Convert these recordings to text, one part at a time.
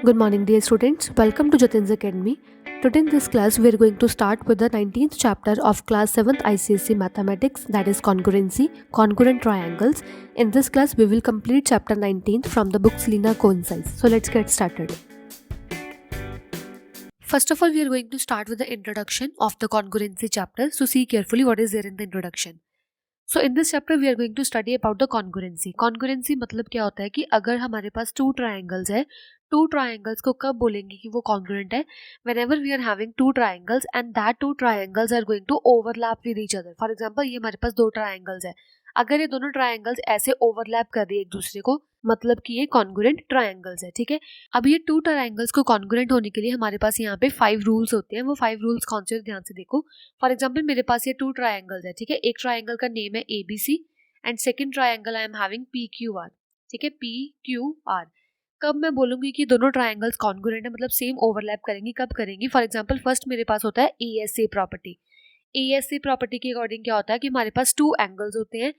Good morning, dear students. Welcome to Jatin's Academy. Today in this class, we are going to start with the 19th chapter of class 7th ICSE Mathematics, that is congruency, congruent triangles. In this class, we will complete chapter 19 from the book Selena Concise. So let's get started. First of all, we are going to start with the introduction of the congruency chapter. So see carefully what is there in the introduction. So in this chapter we are going to study about the congruency. Congruency मतलब क्या होता है कि अगर हमारे पास two triangles है, two triangles को कब बोलेंगे कि वो कॉन्ग्रुएंट है? Whenever we are having two triangles and that two triangles are going to overlap with each other. For example ये हमारे पास दो ट्राइंगल्स है, अगर ये दोनों ट्राइंगल्स ऐसे ओवरलैप कर रही है एक दूसरे को, मतलब कि ये कॉन्ग्रुएंट ट्राइंगल्स है. ठीक है, अब ये टू ट्राइंगल्स को कॉन्ग्रुएंट होने के लिए हमारे पास यहाँ पे 5 रूल्स होते हैं. वो 5 रूल्स कौन से, ध्यान से देखो. फॉर एग्जाम्पल मेरे पास ये टू ट्राइंगल्स है. ठीक है, एक ट्राइंगल का नेम है ABC and second triangle I am having PQR. ठीक है, PQR. कब मैं बोलूंगी कि दोनों ट्राइंगल्स कॉन्ग्रुएंट है, मतलब सेम ओवरलैप करेंगी, कब करेंगी? फॉर एग्जांपल फर्स्ट मेरे पास होता है ASA प्रॉपर्टी. ASA प्रॉपर्टी के अकॉर्डिंग क्या होता है कि हमारे पास टू एंगल्स होते हैं.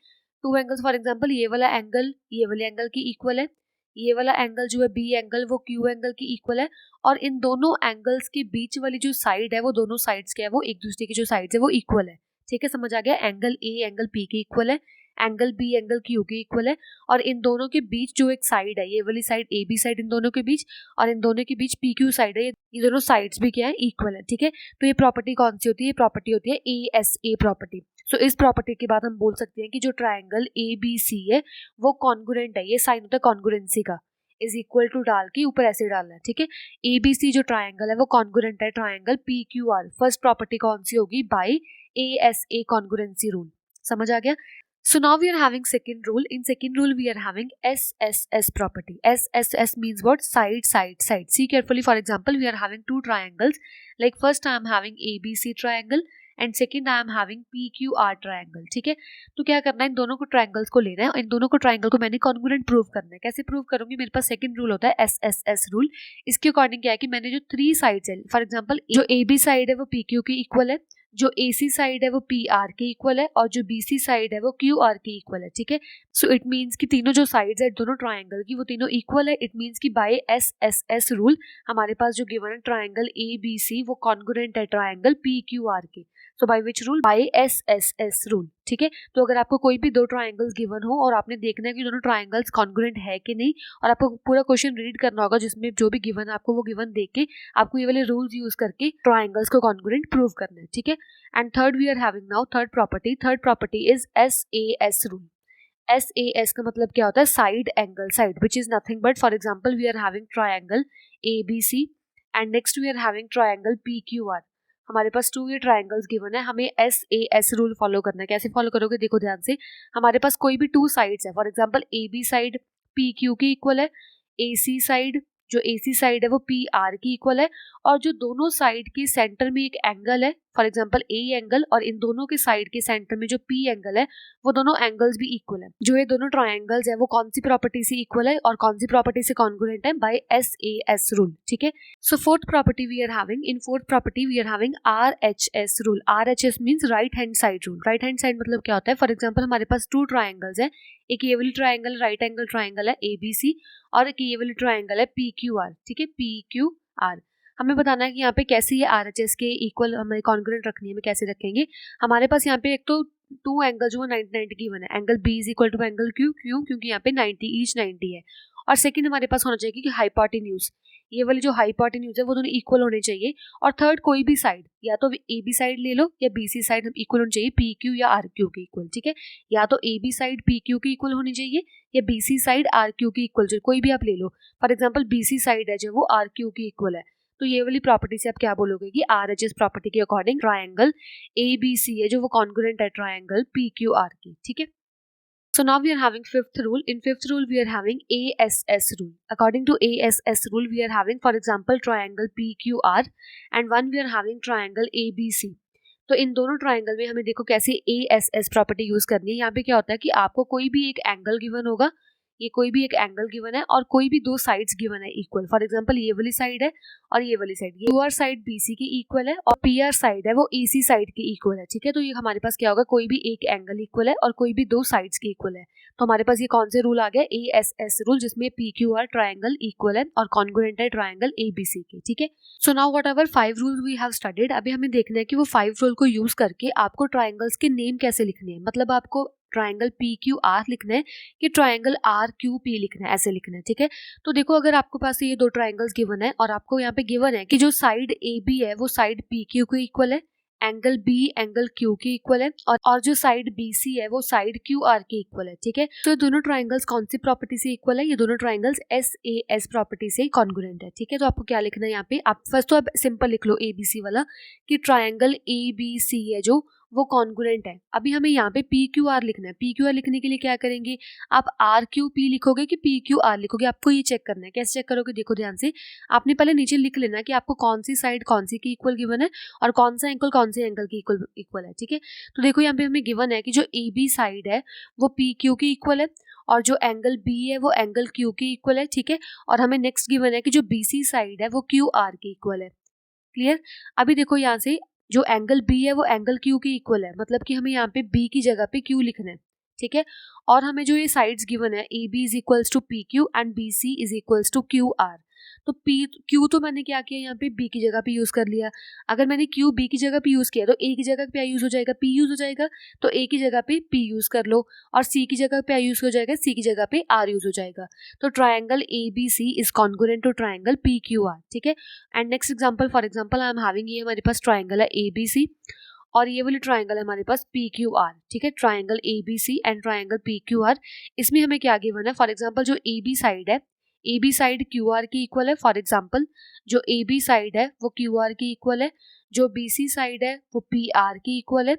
टू एंगल्स, फॉर एग्जांपल ये वाला एंगल ये वाले एंगल की इक्वल है, ये वाला एंगल जो है B एंगल वो Q एंगल की इक्वल है, और इन दोनों एंगल्स के बीच वाली जो साइड है वो दोनों साइड्स क्या है, वो एक दूसरे की जो साइड्स है वो इक्वल है. ठीक है, समझ आ गया? एंगल A एंगल P के इक्वल है, एंगल B एंगल Q के इक्वल है, और इन दोनों के बीच जो एक साइड है, ये वाली साइड AB साइड इन दोनों के बीच, और इन दोनों के बीच PQ साइड है, ये दोनों साइड्स भी क्या है, इक्वल है. ठीक है, तो ये प्रॉपर्टी कौन सी होती है? ये प्रॉपर्टी होती है ASA प्रॉपर्टी. सो इस प्रॉपर्टी के बाद हम बोल सकते हैं कि जो ट्राइंगल ABC है वो कॉन्ग्रुएंट है. ये साइन होता है कॉन्ग्रुएंसी का, इज इक्वल टू डाल के ऊपर ऐसे डालना है. ठीक है, ABC जो ट्राइंगल है वो कॉन्ग्रुएंट है ट्राइंगल PQR. फर्स्ट प्रॉपर्टी कौन सी होगी? By ASA congruency rule. समझ आ गया? So now we are having second rule. In second rule we are having SSS property. SSS means what? Side, side, side. See carefully. For example, we are having two triangles. Like first I am having ABC triangle and second I am having PQR triangle. ठीक है, तो क्या करना है, इन दोनों को triangles को लेना है और इन दोनों को ट्राइंगल को मैंने कॉन्ग्रुएंट प्रूव करना है. कैसे प्रूव करूंगी? मेरे पास सेकंड रूल होता है SSS रूल. इसके अकॉर्डिंग क्या है कि मैंने जो थ्री साइड्स है, फॉर एग्जांपल जो AB साइड है वो PQ के इक्वल है, जो AC साइड है वो PR के इक्वल है, और जो BC साइड है वो QR के इक्वल है. ठीक है, सो इट मीन्स कि तीनों जो साइड्स है दोनों ट्राइंगल की वो तीनों इक्वल है. इट मीन्स कि बाय SSS रूल हमारे पास जो गिवन है ट्राइंगल ABC वो कॉन्ग्रुएंट है ट्राइंगल PQR के. So by which rule? By SSS rule. ठीक है, तो अगर आपको कोई भी दो ट्राइंगल्स गिवन हो और आपने देखना है कि दोनों ट्राइंगल्स कॉन्ग्रुएंट है कि नहीं, और आपको पूरा क्वेश्चन रीड करना होगा जिसमें जो भी गिवन है आपको वो गिवन देख के आपको ये वाले रूल्स यूज करके ट्राइंगल्स को कॉन्ग्रुएंट प्रूव करना है. ठीक है, and third we are having now third property is SAS rule. SAS का मतलब क्या होता है? Side angle side, which is nothing but, for example we are having triangle ABC and next we are having triangle PQR. हमारे पास two ये triangles given है, हमें SAS रूल फॉलो करना है. कैसे फॉलो करोगे? देखो ध्यान से. हमारे पास कोई भी टू साइड्स है, for example AB side PQ की इक्वल है, AC साइड जो AC साइड है वो PR की इक्वल है, और जो दोनों साइड के सेंटर में एक एंगल है, फॉर एग्जांपल A एंगल, और इन दोनों के साइड के सेंटर में जो P एंगल है वो दोनों एंगल्स भी इक्वल है. जो ये दोनों ट्राइंगल्स है वो कौन सी प्रॉपर्टी से इक्वल है और कौन सी प्रॉपर्टी से कॉन्ग्रुएंट है? By SAS rule. ठीक है, so fourth property we are having, in fourth property we are having RHS rule. RHS means right hand side rule. Right hand side मतलब क्या होता है? फॉर एग्जांपल हमारे पास टू ट्राइंगल्स है, एक ये वाली ट्राइंगल राइट एंगल ट्राइंगल है ABC, और एक ये वाली ट्राइंगल है PQR. ठीक है, PQR. हमें बताना है कि यहाँ पे कैसे ये RHS के इक्वल हमें कॉन्ग्रुएंट रखनी है. हमें कैसे रखेंगे? हमारे पास यहाँ पे एक तो टू एंगल जो 90 की वन है, angle B is equal to angle Q, क्यों? क्योंकि यहाँ पे 90 ईच 90 है. और सेकंड हमारे पास होना चाहिए कि हाइपोटेन्यूज, ये वाली जो हाइपोटेन्यूज है वो दोनों इक्वल होने चाहिए. और थर्ड कोई भी साइड, या तो AB साइड ले लो या BC साइड हम इक्वल होनी चाहिए PQ या RQ के इक्वल. ठीक है, या तो AB साइड PQ के इक्वल होनी चाहिए या BC साइड RQ की इक्वल चाहिए, कोई भी आप ले लो. फॉर एग्जांपल BC साइड है जो वो RQ की इक्वल है, तो ये वाली प्रॉपर्टी से आप क्या बोलोगे कि RHS प्रॉपर्टी के अकॉर्डिंग ट्राइंगल ABC है जो वो कॉन्ग्रुएंट है ट्राइंगल PQR की. ठीक है, so now we are having fifth rule. In fifth rule we are having ASS rule. According to ASS rule we are having, for example, triangle PQR and one we are having triangle ABC. तो इन दोनों triangle में हमें देखो कैसे ASS property use करनी है. यहाँ पे क्या होता है कि आपको कोई भी एक एंगल गिवन होगा, ये कोई भी एक एंगल गिवन है और कोई भी दो साइड्स गिवन है इक्वल। फॉर एग्जांपल ये वाली साइड है और ये वाली side, Q R side BC की इक्वल है और पी आर साइड है वो एसी साइड की इक्वल है, ठीक है। तो ये हमारे पास क्या होगा, कोई भी एक एंगल इक्वल है और कोई भी दो साइड्स की इक्वल है। तो हमारे पास ये कौन से रूल आ गया, ASS रूल, जिसमें P Q R triangle equal है और कॉन्ग्रुएंट है ट्राइंगल ABC के, ठीक है। So now whatever 5 rule we have studied, अभी हमें देखना है कि वो 5 रूल को यूज करके आपको ट्राइंगल्स के नेम कैसे लिखने हैं। मतलब आपको ट्राइंगल PQR लिखना है कि ट्राइंगल RQP लिखना है, ऐसे लिखना है, ठीक है। तो देखो अगर आपके पास ये दो ट्राइंगल्स गिवन है और आपको यहाँ पे गिवन है कि जो साइड AB है वो साइड PQ के इक्वल है, एंगल B एंगल Q के इक्वल है और जो साइड BC है वो साइड QR के इक्वल है, ठीक है। तो ये दोनों ट्राइंगल्स कौन सी प्रॉपर्टी से इक्वल है, ये दोनों ट्राइंगल्स SAS प्रॉपर्टी से कॉन्ग्रुएंट है, ठीक है। तो आपको क्या लिखना है यहाँ पे, आप फर्स्ट तो आप सिंपल लिख लो ABC वाला कि ट्राइंगल ABC है जो वो कॉन्ग्रुएंट है। अभी हमें यहाँ पे PQR लिखना है। PQR लिखने के लिए क्या करेंगे, आप RQP लिखोगे कि PQR लिखोगे, आपको ये चेक करना है। कैसे चेक करोगे, देखो ध्यान से, आपने पहले नीचे लिख लेना कि आपको कौन सी साइड कौन सी की इक्वल गिवन है और कौन सा एंगल कौन से एंगल की इक्वल है, ठीक है। तो देखो यहाँ पे हमें गिवन है कि जो AB साइड है वो PQ की इक्वल है और जो एंगल B है वो एंगल Q की इक्वल है, ठीक है। और हमें नेक्स्ट गिवन है कि जो BC साइड है वो QR की इक्वल है। क्लियर। अभी देखो यहाँ से जो एंगल B है वो एंगल Q के इक्वल है, मतलब कि हमें यहाँ पे B की जगह पे Q लिखना है, ठीक है। और हमें जो ये साइड्स गिवन है AB is equals to PQ and BC is equals to QR। तो Q तो मैंने क्या किया, यहाँ पे B की जगह पे यूज कर लिया। अगर मैंने Q B की जगह पे यूज किया तो A की जगह पे यूज हो जाएगा, P यूज हो जाएगा, तो A की जगह पे P यूज कर लो और C की जगह पे यूज हो जाएगा, C की जगह पे R यूज हो जाएगा। तो triangle ABC is congruent to triangle PQR, ठीक है। And next example, for example I am having, ये हमारे पास ट्राइंगल है ABC और ये वाली ट्राइंगल है हमारे पास PQR, ठीक है। Triangle ABC and triangle PQR, इसमें हमें क्या गिवन है, फॉर एग्जांपल जो AB साइड है, AB साइड QR की इक्वल है। फॉर एग्जांपल जो AB साइड है वो QR की इक्वल है, जो BC साइड है वो PR की इक्वल है,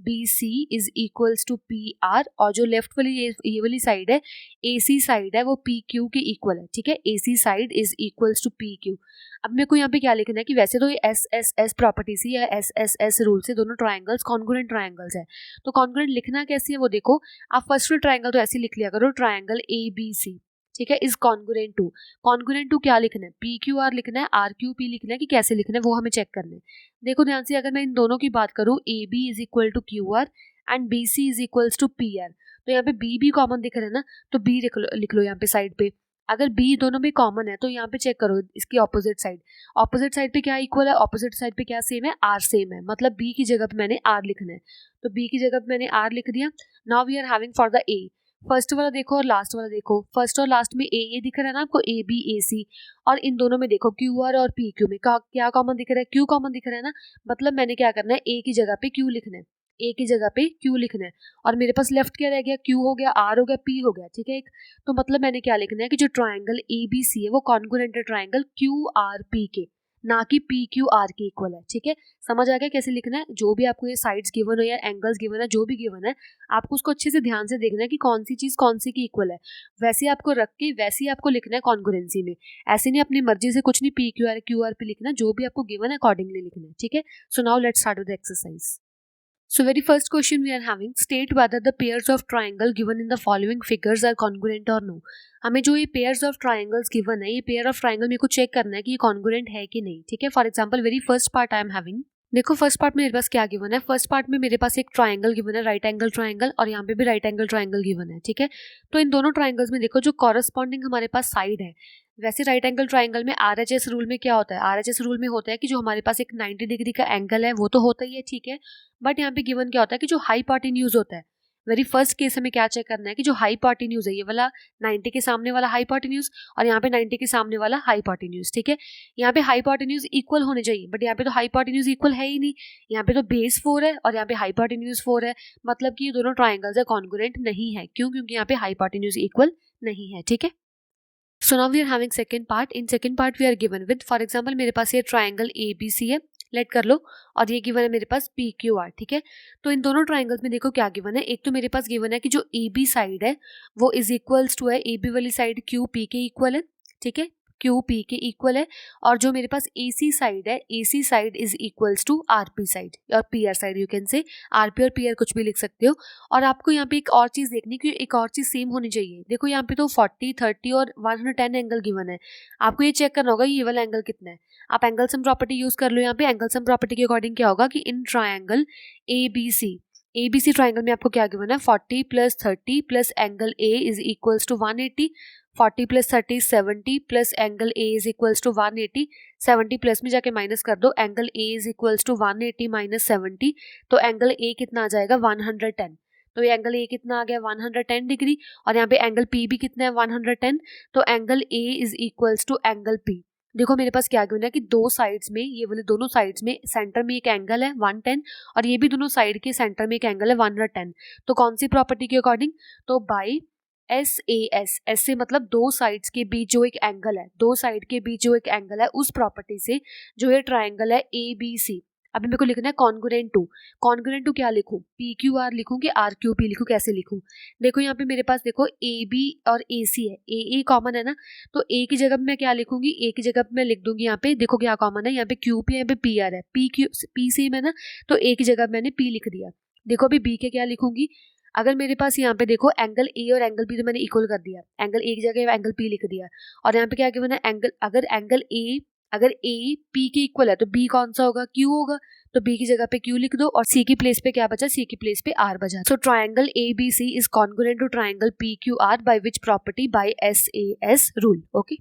BC is equals to PR, और जो लेफ्ट वाली ये वाली साइड है AC साइड है वो PQ के इक्वल है, ठीक है। AC side is equals to PQ। अब मेरे को यहाँ पे क्या लिखना है कि वैसे तो ये SSS प्रॉपर्टी से या SSS रूल से दोनों ट्राइंगल्स कॉन्ग्रुएंट ट्राइंगल्स है। तो कॉन्ग्रुएंट लिखना कैसे है वो देखो, आप फर्स्ट ट्राइंगल तो ऐसे लिख लिया करो, ट्राइंगल ABC, ठीक है, is congruent to. Congruent to क्या लिखना है, PQR लिखना है, RQP लिखना है, कि कैसे लिखना है वो हमें चेक करना है। देखो ध्यान से, अगर मैं इन दोनों की बात करूं, AB is equal to QR and BC is equals to PR, तो यहाँ पे B भी कॉमन दिख रहा है ना, तो B लिख लो यहाँ पे साइड पे। अगर B दोनों में कॉमन है तो यहाँ पे चेक करो इसकी ऑपोजिट साइड पे क्या इक्वल है, ऑपोजिट साइड पे क्या सेम है, R सेम है, मतलब B की जगह पे मैंने R लिखना है, तो B की जगह पे मैंने R लिख दिया। Now we are having for the A, first वाला देखो और लास्ट वाला देखो, फर्स्ट और लास्ट में ए दिख रहा है ना आपको, ABAC, और इन दोनों में देखो QR और PQ में क्या कॉमन दिख रहा है, Q कॉमन दिख रहा है ना, मतलब मैंने क्या करना है, A की जगह पे Q लिखना है, A की जगह पे Q लिखना है, और मेरे पास लेफ्ट क्या रह गया, Q हो गया, R हो गया, P हो गया, ठीक है। तो मतलब मैंने क्या लिखना है कि जो ट्राइंगल ABC है वो कॉन्ग्रुएंट है ट्राइंगल QRP के, ना कि PQR के इक्वल है, ठीक है। समझ आ गया कैसे लिखना है। जो भी आपको ये साइड्स गिवन हो या एंगल्स गिवन है, जो भी गिवन है, आपको उसको अच्छे से ध्यान से देखना है कि कौन सी चीज कौन सी की इक्वल है, वैसे आपको रख के वैसे ही आपको लिखना है कॉन्ग्रुएंसी में। ऐसे नहीं अपनी मर्जी से कुछ नहीं PQR QRP लिखना, जो भी आपको गिवन है अकॉर्डिंगली लिखना है, ठीक है। So now let's start with the exercise. So very first question we are having, state whether the pairs of triangle given in the following figures are congruent or no। हमें जो ये pairs of triangles given है, ये pair of triangle मेरे को check करना है कि ये congruent है कि नहीं, ठीक है। For example very first part I am having, देखो फर्स्ट पार्ट में मेरे पास क्या गिवन है, फर्स्ट पार्ट में मेरे पास एक ट्राइंगल गिवन है, राइट एंगल ट्राइंगल, और यहाँ पे भी राइट एंगल ट्राइंगल गिवन है, ठीक है। तो इन दोनों ट्राइंगल्स में देखो जो कॉरस्पॉन्डिंग हमारे पास साइड है, वैसे राइट एंगल ट्राइंगल में RHS रूल में क्या होता है, RHS रूल में होता है कि जो हमारे पास एक 90 डिग्री का एंगल है वो तो होता ही है, ठीक है। बट यहाँ पे गिवन क्या होता है कि जो हाइपोटेन्यूज होता है, वेरी फर्स्ट केस हमें क्या चेक करना है कि जो हाइपोटेन्यूज है, ये वाला 90 के सामने वाला हाइपोटेन्यूज और यहाँ पे 90 के सामने वाला हाइपोटेन्यूज, ठीक है। यहाँ पे हाइपोटेन्यूज इक्वल होने चाहिए, बट यहाँ पे तो हाइपोटेन्यूज इक्वल है ही नहीं, यहाँ पे तो बेस 4 है और यहाँ पे हाइपोटेन्यूज 4 है, मतलब कि ये दोनों ट्राइंगल्स है कॉन्ग्रुएंट नहीं है, क्यों, क्योंकि यहाँ पे हाइपोटेन्यूज इक्वल नहीं है, ठीक है। So now we are having second part. In second part we are given with, for example मेरे पास ये ट्राइंगल ABC है, लेट कर लो, और ये गिवन है मेरे पास PQR, ठीक है। तो इन दोनों ट्राइंगल्स में देखो क्या गिवन है, एक तो मेरे पास गिवन है कि जो AB साइड है वो इज इक्वल्स टू है AB वाली साइड QP के इक्वल है, ठीक है, क्यू पी के इक्वल है, और जो मेरे पास ए सी साइड है, A C side is equals to R P side और P R side, you can say R P और पी आर कुछ भी लिख सकते हो। और आपको यहाँ पे एक और चीज़ देखनी कि एक और चीज़ सेम होनी चाहिए। देखो यहाँ पे तो 40, 30 और 110 एंगल गिवन है, आपको ये चेक करना होगा ये वाला एंगल कितना है। आप एंगल सम प्रॉपर्टी यूज कर लो। यहाँ पे एंगल सम प्रॉपर्टी के अकॉर्डिंग क्या होगा कि in triangle A B C triangle में आपको क्या गिवन है, 40 plus 30 plus angle A is equals to 180, 40 plus 30 70 plus angle A is equals to 180, 70 plus में जाके माइनस कर दो, angle A is equals to 180 minus 70, तो एंगल ए कितना आ जाएगा 110। तो ये एंगल ए कितना आ गया 110 डिग्री, और यहाँ पे एंगल पी भी कितना है 110, तो angle A is equals to angle P. देखो मेरे पास क्या गिवन है कि दो साइड्स में, ये वाले दोनों साइड्स में सेंटर में एक एंगल है 110, और ये भी दोनों साइड के सेंटर में एक एंगल है 110। तो कौन सी प्रॉपर्टी के अकॉर्डिंग, तो by S A S, S से मतलब दो साइड्स के बीच जो एक एंगल है, दो साइड के बीच जो एक एंगल है उस प्रॉपर्टी से जो ये ट्राइंगल है ए बी सी। अभी मेरे को लिखना है कॉन्ग्रुएंट टू। कॉन्ग्रुएंट टू क्या लिखूं, पी क्यू आर लिखूं कि आर क्यू पी लिखूं, कैसे लिखूं। देखो यहाँ पे मेरे पास देखो ए बी और ए सी है, ए कॉमन है ना, तो ए की जगह मैं क्या लिखूंगी, ए की जगह मैं लिख दूंगी यहाँ पे, देखो क्या कॉमन है, यहाँ पे क्यू पी है, यहाँ पे पी आर है, पी क्यू पी सी में ना, तो ए की जगह मैंने पी लिख दिया। देखो अभी बी के क्या लिखूंगी, अगर मेरे पास यहाँ पे देखो एंगल ए और एंगल बी तो मैंने इक्वल कर दिया, एंगल ए की जगह एंगल पी लिख दिया, और यहाँ पे क्या गिवन है एंगल, अगर ए पी के इक्वल है तो बी कौन सा होगा, क्यू होगा, तो बी की जगह पे क्यू लिख दो, और सी की प्लेस पे क्या बचा, सी की प्लेस पे आर बचा। So triangle A B C is congruent to triangle P Q R by which property, by S A S rule. Okay,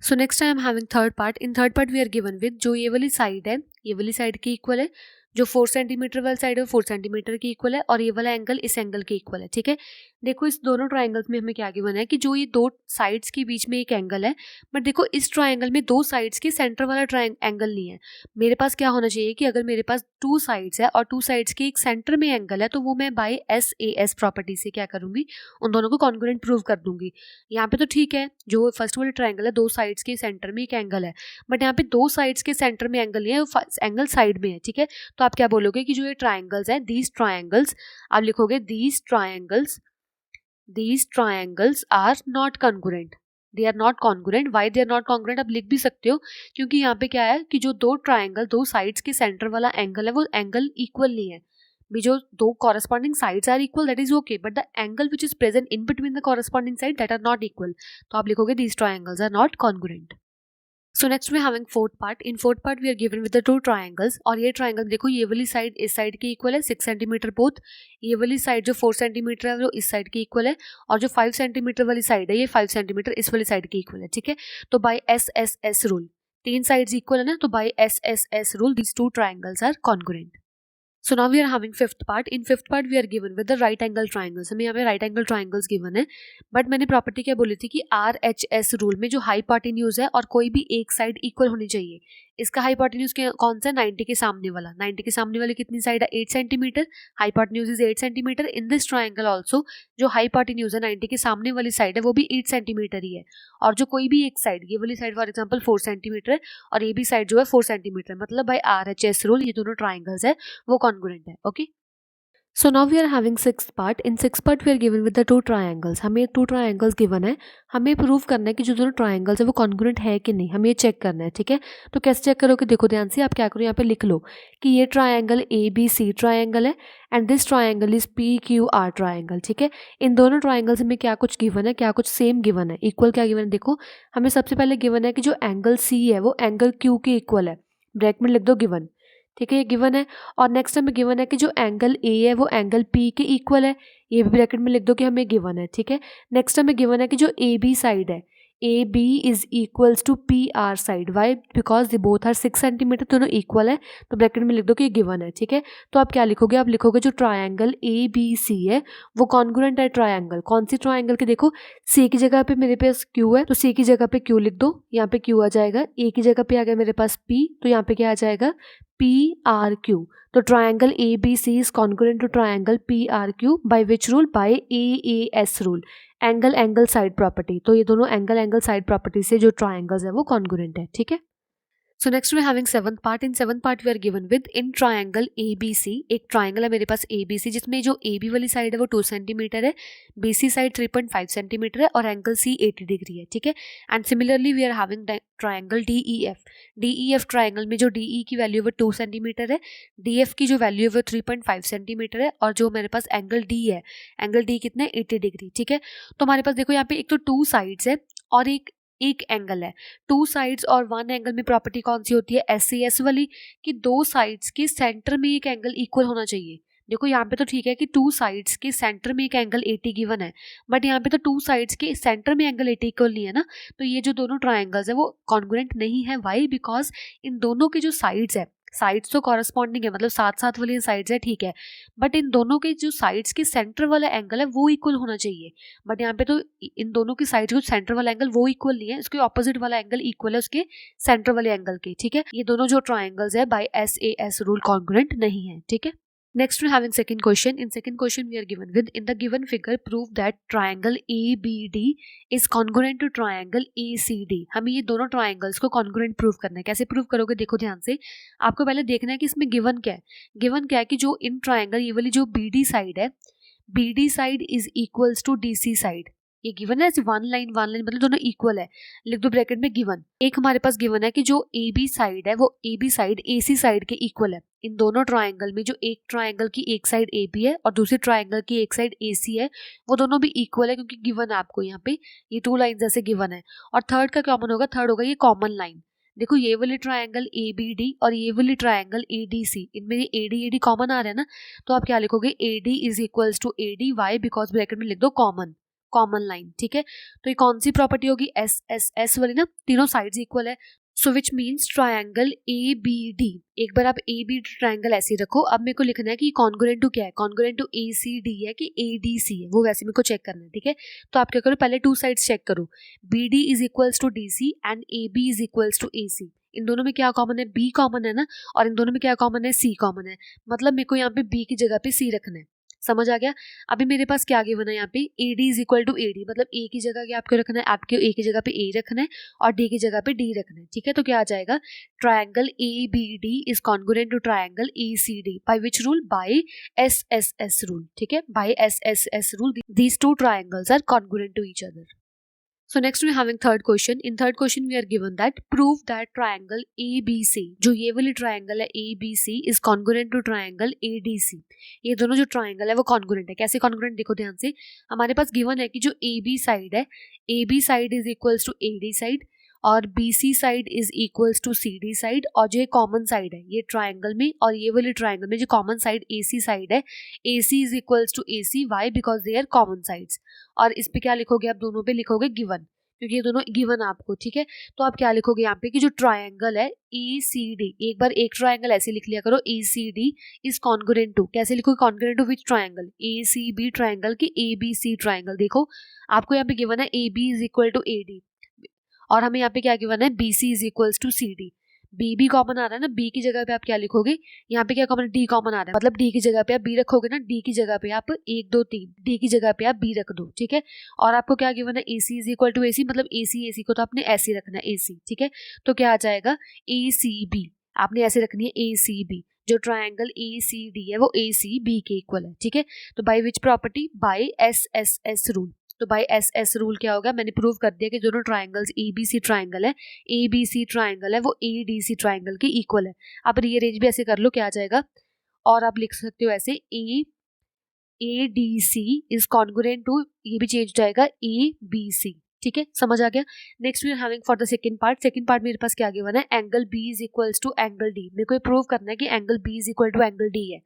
so next I am having third part. In third part we are given with जो ये वाली side है, ये वाली side के equal है, जो 4 centimetre वाली साइड है 4 सेंटीमीटर के इक्वल है, और ये वाला एंगल इस एंगल के इक्वल है। ठीक है, देखो इस दोनों ट्राइंगल्स में हमें क्या गिवन है कि जो ये दो साइड्स के बीच में एक एंगल है, बट देखो इस ट्राइंगल में दो साइड्स के सेंटर वाला एंगल नहीं है। मेरे पास क्या होना चाहिए कि अगर मेरे पास टू साइड्स है और टू साइड्स के एक सेंटर में एंगल है, तो वो मैं bye S A S property से क्या करूंगी, उन दोनों को कॉन्ग्रुएंट प्रूव कर दूंगी। यहाँ पे तो ठीक है, जो फर्स्ट वाला ट्राइंगल है दो साइड्स के सेंटर में एक एंगल है, बट यहाँ पे दो साइड्स के सेंटर में एंगल नहीं है, एंगल साइड में है। ठीक है, तो आप क्या बोलोगे कि जो ये ट्राइंगल्स है, दीज ट्राइंगल्स, आप लिखोगे these triangles are not congruent, they are not congruent। why they are not congruent आप लिख भी सकते हो, क्योंकि यहाँ पे क्या है कि जो दो ट्राइंगल, दो साइड्स के सेंटर वाला एंगल है वो एंगल इक्वल नहीं है। भी जो दो corresponding sides are equal, that is okay, but the angle which is present in between the corresponding side that are not equal, तो आप लिखोगे these triangles are not congruent। So next में having fourth part. In fourth part we are given with the two triangles, और ये triangle देखो ये वाली side इस साइड के इक्वल है 6 सेंटीमीटर बोथ, ये वाली साइड जो 4 सेंटीमीटर है वो इस साइड के इक्वल है, और जो 5 सेंटीमीटर वाली साइड है ये 5 सेंटीमीटर इस वाली साइड के इक्वल है। ठीक है, तो by S S S rule, तीन साइड्स इक्वल है ना, तो by S S S rule these two triangles are congruent. So now we are having fifth part. In fifth part we are given with the right angle triangles. हमें यहाँ पे right angle triangles given है, but मैंने property क्या बोली थी कि are H S rule में जो हाइपोटेन्यूज है और कोई भी एक साइड इक्वल होनी चाहिए। इसका हाइपोटेन्यूज कौन सा है, 90 के सामने वाला। 90 के सामने वाली कितनी साइड है, 8 centimetre, hypotenuse is 8 centimetre. In this triangle also जो हाइपोटेन्यूज है 90 के सामने वाली साइड है वो भी 8 सेंटीमीटर ही है, और जो कोई भी एक साइड, ये वाली साइड फॉर एग्जाम्पल 4 सेंटीमीटर है, और ये भी साइड जो है 4 सेंटीमीटर, मतलब by R H S rule ये दोनों ट्राइंगल्स है वो कॉन्ग्रुएंट है। Okay, so now we are having sixth part. In sixth part we are given with the two triangles. हमें टू ट्राइंगल्स गिवन है, हमें प्रूव करना है कि जो दोनों ट्राइंगल्स है वो कॉन्ग्रुएंट है कि नहीं, हमें ये चेक करना है। ठीक है, तो कैसे चेक करोगे, देखो ध्यान से, आप क्या करो यहाँ पे लिख लो कि ये triangle A B C triangle है and this triangle is P Q R triangle. ठीक है, इन दोनों ट्राइंगल्स में क्या कुछ गिवन है, क्या कुछ सेम गिवन है, इक्वल क्या गिवन है। देखो हमें सबसे पहले गिवन है कि जो एंगल सी है वो एंगल क्यू के इक्वल है, ब्रैकेट में लिख दो गिवन। ठीक है, ये गिवन है, और नेक्स्ट हमें गिवन है कि जो एंगल ए है वो एंगल पी के इक्वल है, ये भी ब्रैकेट में लिख दो कि हमें गिवन है। ठीक है, नेक्स्ट हमें गिवन है कि जो ए बी साइड है, A B is equals to P R side. Why, because they both are 6 centimetre, दोनों इक्वल है, तो ब्रैकेट में लिख दो कि ये गिवन है। ठीक है, तो आप क्या लिखोगे, आप लिखोगे जो ट्राइंगल ए बी सी है वो कॉन्ग्रुएंट है ट्राइंगल। कौन सी ट्राइंगल के, देखो सी की जगह पे मेरे पास क्यू है, तो सी की जगह पे क्यू लिख दो, यहाँ पे क्यू आ जाएगा। ए की जगह पे आ गया मेरे पास पी, तो यहाँ पे क्या आ जाएगा पी आर क्यू। तो triangle A B C is congruent to triangle P R Q by which rule, by A S rule, angle angle side property. तो ये दोनों एंगल एंगल साइड प्रॉपर्टी से जो ट्राइंगल्स है वो कॉन्ग्रुएंट है। ठीक है, so next we having seventh part. In seventh part we are given with in triangle ABC. एक ट्रायंगल है मेरे पास ABC जिसमें जो AB वाली साइड है वो 2 सेंटीमीटर है, BC साइड 3.5 सेंटीमीटर है और एंगल C 80 डिग्री है. ठीक है. And similarly we are having triangle DEF triangle में जो DE की वैल्यू है वो 2 सेंटीमीटर है, DF की जो वैल्यू है वो 3.5 सेंटीमीटर है और जो मेरे पास एंगल D है, एंगल D कितना है 80 डिग्री. ठीक है. तो हमारे पास देखो यहाँ पे एक तो 2 साइड्स है और एक एंगल है. 2 साइड्स और 1 एंगल में प्रॉपर्टी कौन सी होती है, SAS वाली, कि 2 साइड्स के सेंटर में एक एंगल इक्वल होना चाहिए. देखो यहाँ पे तो ठीक है कि 2 साइड्स के सेंटर में एक एंगल 80 गिवन है, बट यहाँ पे तो 2 साइड्स के सेंटर में एंगल 80 इक्वल नहीं है ना. तो ये जो दोनों ट्रायंगल्स है वो कॉन्ग्रुएंट नहीं है. वाई? बिकॉज इन दोनों के जो साइड्स है, साइड्स तो कॉरस्पॉन्डिंग है, मतलब साथ साथ वाली साइड्स है, ठीक है, बट इन दोनों के जो साइड्स के सेंटर वाला एंगल है वो इक्वल होना चाहिए. बट यहाँ पे तो इन दोनों की साइड्स जो सेंटर वाला एंगल वो इक्वल नहीं है, उसके ऑपोजिट वाला एंगल इक्वल है उसके सेंटर वाले एंगल के. ठीक है. ये दोनों जो ट्रायंगल्स है बाय SAS रूल कॉन्ग्रुएंट नहीं है. ठीक है. Next we're having second question. In second question we are given with in the given figure prove that triangle ABD is congruent to triangle ACD. हमें ये दोनों triangles को congruent prove करना है. कैसे prove करोगे? देखो ध्यान से, आपको पहले देखना है कि इसमें given क्या है. given क्या है कि जो इन triangle ये वाली जो BD साइड है, BD side is equals to DC side. ये गिवन है ऐसे वन लाइन मतलब दोनों इक्वल है. लिख दो ब्रैकेट में गिवन. एक हमारे पास गिवन है कि जो AB साइड है वो AB साइड AC साइड के इक्वल है. इन दोनों ट्रायंगल में जो एक ट्रायंगल की एक साइड AB है और दूसरी ट्रायंगल की एक साइड AC है वो दोनों भी इक्वल है, क्योंकि गिवन है आपको यहाँ पे ये 2 लाइन जैसे गिवन है. और थर्ड का कॉमन होगा, थर्ड होगा ये कॉमन लाइन. देखो ये वाली ट्रायंगल ABD और ये वाली ट्रायंगल ADC, इनमें ये AD कॉमन आ रहा है ना, तो आप क्या लिखोगे, AD is equals to AD. Why? Because bracket में लिख दो कॉमन लाइन. ठीक है. तो ये कौन सी प्रॉपर्टी होगी, S वाली ना, तीनों साइड्स इक्वल है. सो विच मीन्स ट्रायंगल ABD. एक बार आप ABD ट्रायंगल ऐसे ही रखो. अब मेरे को लिखना है कि कॉन्ग्रुएंट टू क्या है, कॉन्ग्रुएंट टू ACD है कि ADC है, वो वैसे मेरे को चेक करना है. ठीक है. तो आप क्या करो, पहले 2 साइड्स चेक करो. BD is equals to DC and AB is equals to AC. इन दोनों में क्या कॉमन है, B कॉमन है ना, और इन दोनों में क्या कॉमन है, C कॉमन है. मतलब मेरे को यहाँ पे B की जगह पे C रखना है. समझ आ गया. अभी मेरे पास क्या गिवन है यहाँ पे, AD is equal to AD, मतलब A की जगह क्या आपको रखना है, आपके A की जगह पे A रखना है और D की जगह पे D रखना है. ठीक है. तो क्या आ जाएगा, triangle ABD is congruent to triangle ACD. By which rule? By SSS rule. ठीक है. By SSS rule these 2 triangles are congruent to each other. So next we are having third question. In third question we are given that prove that triangle ABC, जो ये वाली triangle है ABC is congruent to triangle ADC. ये दोनों जो triangle है वो congruent है. कैसे congruent? देखो ध्यान से, हमारे पास given है कि जो AB side है, AB side is equals to AD side और BC side is equals to CD side, और जो ये कॉमन साइड है ये ट्राइंगल में और ये वाली ट्राइंगल में जो कॉमन साइड AC साइड है, AC is equals to AC. Why? Because they are common sides. और इस पे क्या लिखोगे, आप दोनों पे लिखोगे गिवन, क्योंकि ये दोनों गिवन आपको. ठीक है. तो आप क्या लिखोगे यहाँ पे कि जो ट्राइंगल है ACD, एक बार एक ट्राइंगल ऐसे लिख लिया करो, ACD इज कॉन्ग्रुएंट टू, कैसे लिखोगे, congruent to which triangle, ACB triangle की ABC ट्राइंगल. देखो आपको यहाँ पे गिवन है AB is equal to AD और हमें यहाँ पे क्या गिवन है, BC is equals to CD. B common आ रहा है ना, B की जगह पे आप क्या लिखोगे, यहाँ पे क्या कॉमन है, D कॉमन आ रहा है, मतलब D की जगह पे आप B रखोगे ना, D की जगह पे आप 1 2 3, D की जगह पे आप B रख दो. ठीक है. और आपको क्या गिवन है, AC is equal to AC, मतलब AC को तो आपने ऐसे रखना है AC. ठीक है. तो क्या आ जाएगा, ACB, आपने ऐसे रखनी है ACB. जो ट्रायंगल ACD है वो ACB के इक्वल है. ठीक है. तो by which property, by SSS rule. तो बाय SS रूल क्या होगा, मैंने प्रूव कर दिया कि दोनों ट्रायंगल्स ABC ट्रायंगल है, ABC ट्रायंगल है वो ADC ट्रायंगल के इक्वल है. आप रीअरेंज भी ऐसे कर लो, क्या आ जाएगा, और आप लिख सकते हो ऐसे ADC इज कॉन्ग्रुएंट टू, ये भी चेंज हो जाएगा ABC. ठीक है. समझ आ गया. Next we are having for the second part. Second part मेरे पास क्या गिवन है, angle B is equals to angle D. मेरे को ये प्रूव करना है कि angle B is equal to angle D है,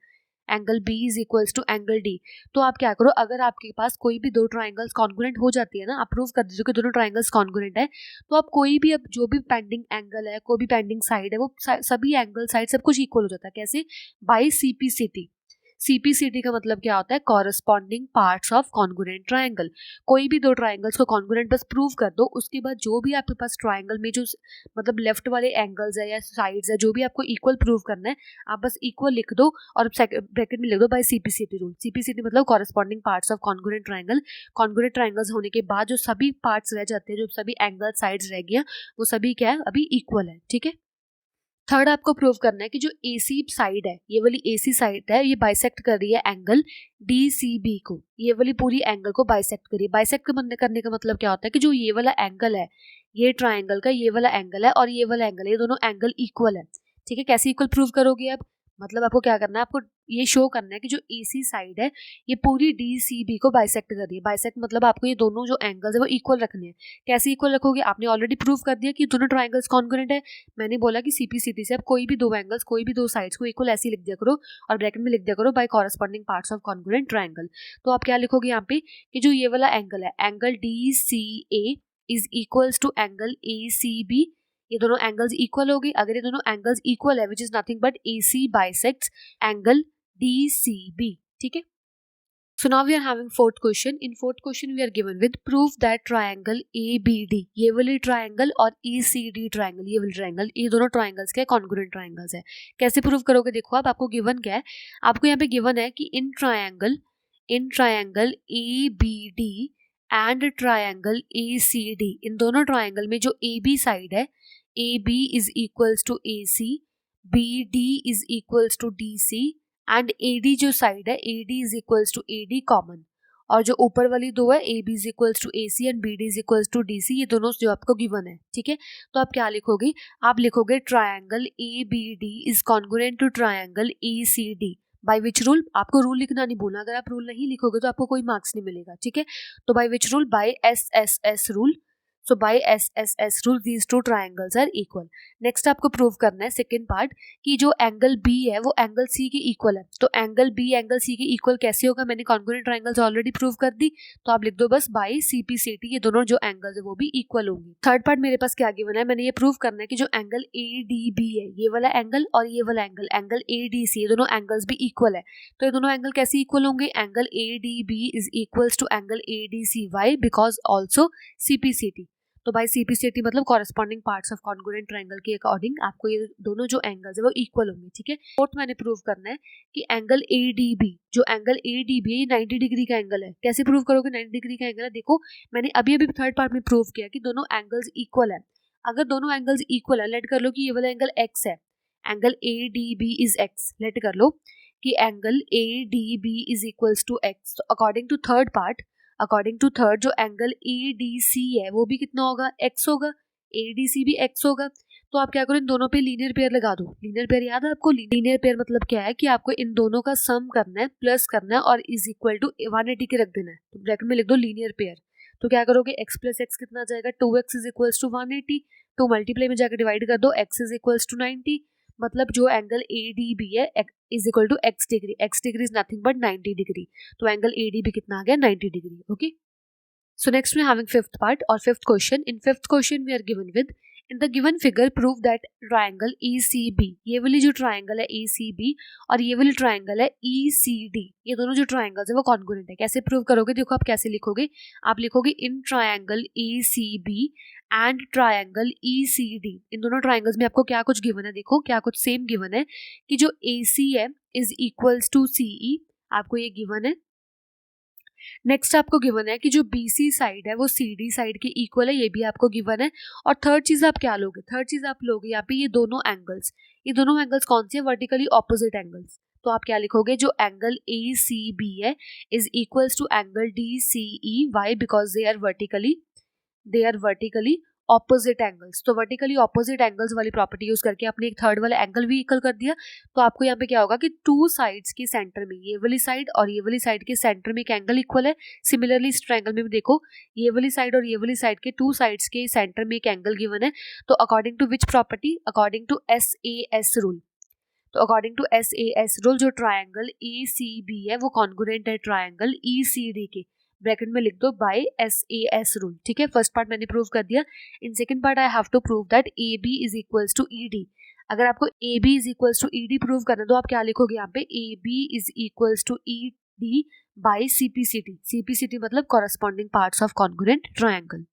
angle B is equals to angle D. तो आप क्या करो, अगर आपके पास कोई भी 2 ट्राइंगल्स कॉन्ग्रुएंट हो जाती है ना, आप प्रूव कर दीजिए कि दोनों ट्राइंगल्स कॉन्ग्रुएंट है, तो आप कोई भी, अब जो भी पेंडिंग एंगल है, कोई भी पेंडिंग साइड है, वो सभी एंगल साइड सब कुछ इक्वल हो जाता है. कैसे, बाय CPCT. CPCT का मतलब क्या होता है, corresponding parts of congruent triangle. कोई भी 2 ट्राइंगल्स को कॉन्ग्रुएंट बस प्रूव कर दो, उसके बाद जो भी आपके पास ट्राइंगल में जो मतलब लेफ्ट वाले एंगल्स है या साइड्स है, जो भी आपको इक्वल प्रूव करना है, आप बस इक्वल लिख दो और ब्रैकेट में लिख दो बाय CPCT रूल. CPCT मतलब corresponding parts of congruent triangle. Congruent triangles होने के बाद जो सभी पार्ट्स रह जाते हैं, जो सभी एंगल साइड्स रह गया, वो सभी क्या है, अभी इक्वल है. ठीक है. थर्ड आपको प्रूव करना है कि जो AC साइड है, ये वाली AC साइड है, ये बाइसेक्ट कर रही है एंगल DCB को, ये वाली पूरी एंगल को बाइसेक्ट करिए। बाइसेक्ट करने का मतलब क्या होता है कि जो ये वाला एंगल है, ये ट्राइंगल का ये वाला एंगल है और ये वाला एंगल है, ये दोनों एंगल इक्वल है। ठीक है, कैसे इक्वल प्रूव करोगे आप? मतलब आपको क्या करना है, आपको ये शो करना है कि जो AC साइड है ये पूरी DCB को बाइसेक्ट कर रही है। बाइसेक्ट मतलब आपको ये दोनों जो एंगल्स है वो इक्वल रखने हैं। कैसे इक्वल रखोगे? आपने ऑलरेडी प्रूव कर दिया कि दोनों ट्राइंगल्स कॉन्ग्रुएंट है। मैंने बोला कि CPCT से आप कोई भी दो एंगल्स, कोई भी दो साइड्स को इक्वल ऐसे ही लिख दिया करो और ब्रैकेट में लिख दिया करो by corresponding parts of congruent triangle. तो आप क्या लिखोगे यहाँ पे कि जो ये वाला एंगल है, angle DCA is equals to angle ACB। ये दोनों एंगल्स इक्वल हो गए। अगर ये दोनों एंगल्स इक्वल है, विच is nothing but AC bisects angle DCB। ठीक है, so now we are having fourth question. In fourth question we are given with prove that triangle ABD, ये वाली ट्राइंगल और ECD ट्राइंगल, ये वाली ट्राइंगल, ये दोनों ट्राइंगल्स के कॉन्ग्रुएंट ट्राइंगल्स है। कैसे प्रूव करोगे? देखो आप, आपको गिवन क्या है, आपको यहाँ पे गिवन है कि in triangle ABD and triangle ACD, इन दोनों ट्राइंगल में जो AB साइड है, AB is equals to AC, BD is equals to DC and AD जो साइड है, AD is equals to AD common, और जो ऊपर वाली दो है, AB is equals to AC and BD is equals to DC, ये दोनों जो आपको गिवन है। ठीक है, तो आप क्या लिखोगे? आप लिखोगे triangle ABD is congruent to triangle ACD by which rule? आपको रूल लिखना नहीं भूलना, अगर आप रूल नहीं लिखोगे तो आपको कोई मार्क्स नहीं मिलेगा। ठीक है, तो by which rule? By SSS rule. So by SSS rule these two triangles are equal. Next आपको प्रूव करना है सेकेंड पार्ट कि जो एंगल B है वो एंगल C के इक्वल है। तो एंगल B एंगल C के इक्वल कैसे होगा? मैंने कॉन्ग्रुएंट ट्राइंगल्स ऑलरेडी प्रूव कर दी, तो आप लिख दो बस बाय CPCT, ये दोनों जो एंगल्स है वो भी इक्वल होंगे। थर्ड पार्ट मेरे पास क्या गिवन है, मैंने ये प्रूव करना है कि जो एंगल ADB है, ये वाला एंगल और ये वाला एंगल ADC, ये दोनों एंगल्स भी इक्वल है। तो ये दोनों एंगल कैसे इक्वल होंगे? Angle ADB is equals to angle ADC। Why? Because also CPCT। तो बाय CPCT मतलब corresponding parts of congruent triangle के अकॉर्डिंग आपको ये दोनों जो एंगल्स है वो इक्वल होंगे। ठीक है, फोर्थ मैंने प्रूव करना है कि एंगल ADB, जो एंगल ADB है ये 90 डिग्री का एंगल है। कैसे प्रूव करोगे 90 डिग्री का एंगल है? देखो, मैंने अभी थर्ड पार्ट में प्रूव किया कि दोनों एंगल्स इक्वल है। अगर दोनों एंगल्स इक्वल है, लेट कर लो कि ये वाला एंगल X है, angle ADB is X, let कर लो कि angle ADB is equals to X। तो अकॉर्डिंग टू थर्ड जो एंगल ADC है वो भी कितना होगा? X होगा। ADC भी X होगा। तो आप क्या करो, इन दोनों पे लीनियर पेयर लगा दो। लीनियर पेयर याद है आपको? लीनियर पेयर मतलब क्या है कि आपको इन दोनों का सम करना है, प्लस करना है और इज इक्वल टू 180 के रख देना है। तो ब्रैकेट में लिख दो लीनियर पेयर। तो क्या करोगे, x प्लस एक्स कितना आ जाएगा? 2x is equals to 180। तो मल्टीप्लाई में जाकर डिवाइड कर दो, x इज इक्वल्स टू 90। मतलब जो एंगल ADB है is equal to x degree. x degree is nothing but 90 degree. तो एंगल ADB कितना आ गया? 90 degree. Okay, so next we're having fifth part or fifth question. In fifth question we are given with, in the given figure prove that triangle ACB, ये वाली जो triangle है ACB और ये वाली ट्राइंगल है ECD, ये दोनों जो ट्राइंगल्स है वो कॉन्ग्रुएंट है। कैसे प्रूव करोगे? देखो आप कैसे लिखोगे, आप लिखोगे in triangle ACB and triangle ECD, इन दोनों ट्राइंगल्स में आपको क्या कुछ गिवन है? देखो क्या कुछ सेम गिवन है कि जो AC है इज इक्वल्स टू CE, आपको ये गिवन है। नेक्स्ट आपको गिवन है कि जो BC साइड है वो CD साइड के इक्वल है, ये भी आपको गिवन है। और थर्ड चीज आप क्या लोगे? थर्ड चीज आप लोगे यहाँ पे ये दोनों एंगल्स कौन से हैं? Vertically opposite angles. तो आप क्या लिखोगे, जो एंगल ACB है is equals to angle DCE। Why? Because they are vertically opposite angles. तो वर्टिकली ऑपोजिट एंगल्स वाली प्रॉपर्टी यूज करके आपने एक थर्ड वाला एंगल भी इक्वल कर दिया। तो आपको यहाँ पे क्या होगा कि टू साइड्स के सेंटर में, ये वाली साइड और ये वाली साइड के सेंटर में एक एंगल इक्वल है। सिमिलरली इस ट्रायंगल में भी देखो, ये वाली साइड और ये वाली साइड के टू साइड्स के सेंटर में एक एंगल गिवन है। तो according to which property? According to SAS rule. तो अकॉर्डिंग टू SAS रूल जो ट्रायंगल ACB है वो कॉन्ग्रुएंट है ट्रायंगल ECD के। ब्रैकेट में लिख दो बाय SAS रूल। ठीक है, फर्स्ट पार्ट मैंने प्रूव कर दिया। In second part I have to prove that AB is equals to ED। अगर आपको AB is equals to ED prove करना है तो आप क्या लिखोगे यहाँ पे? AB is equals to ED by CPCT। CPCT मतलब corresponding parts of congruent triangle.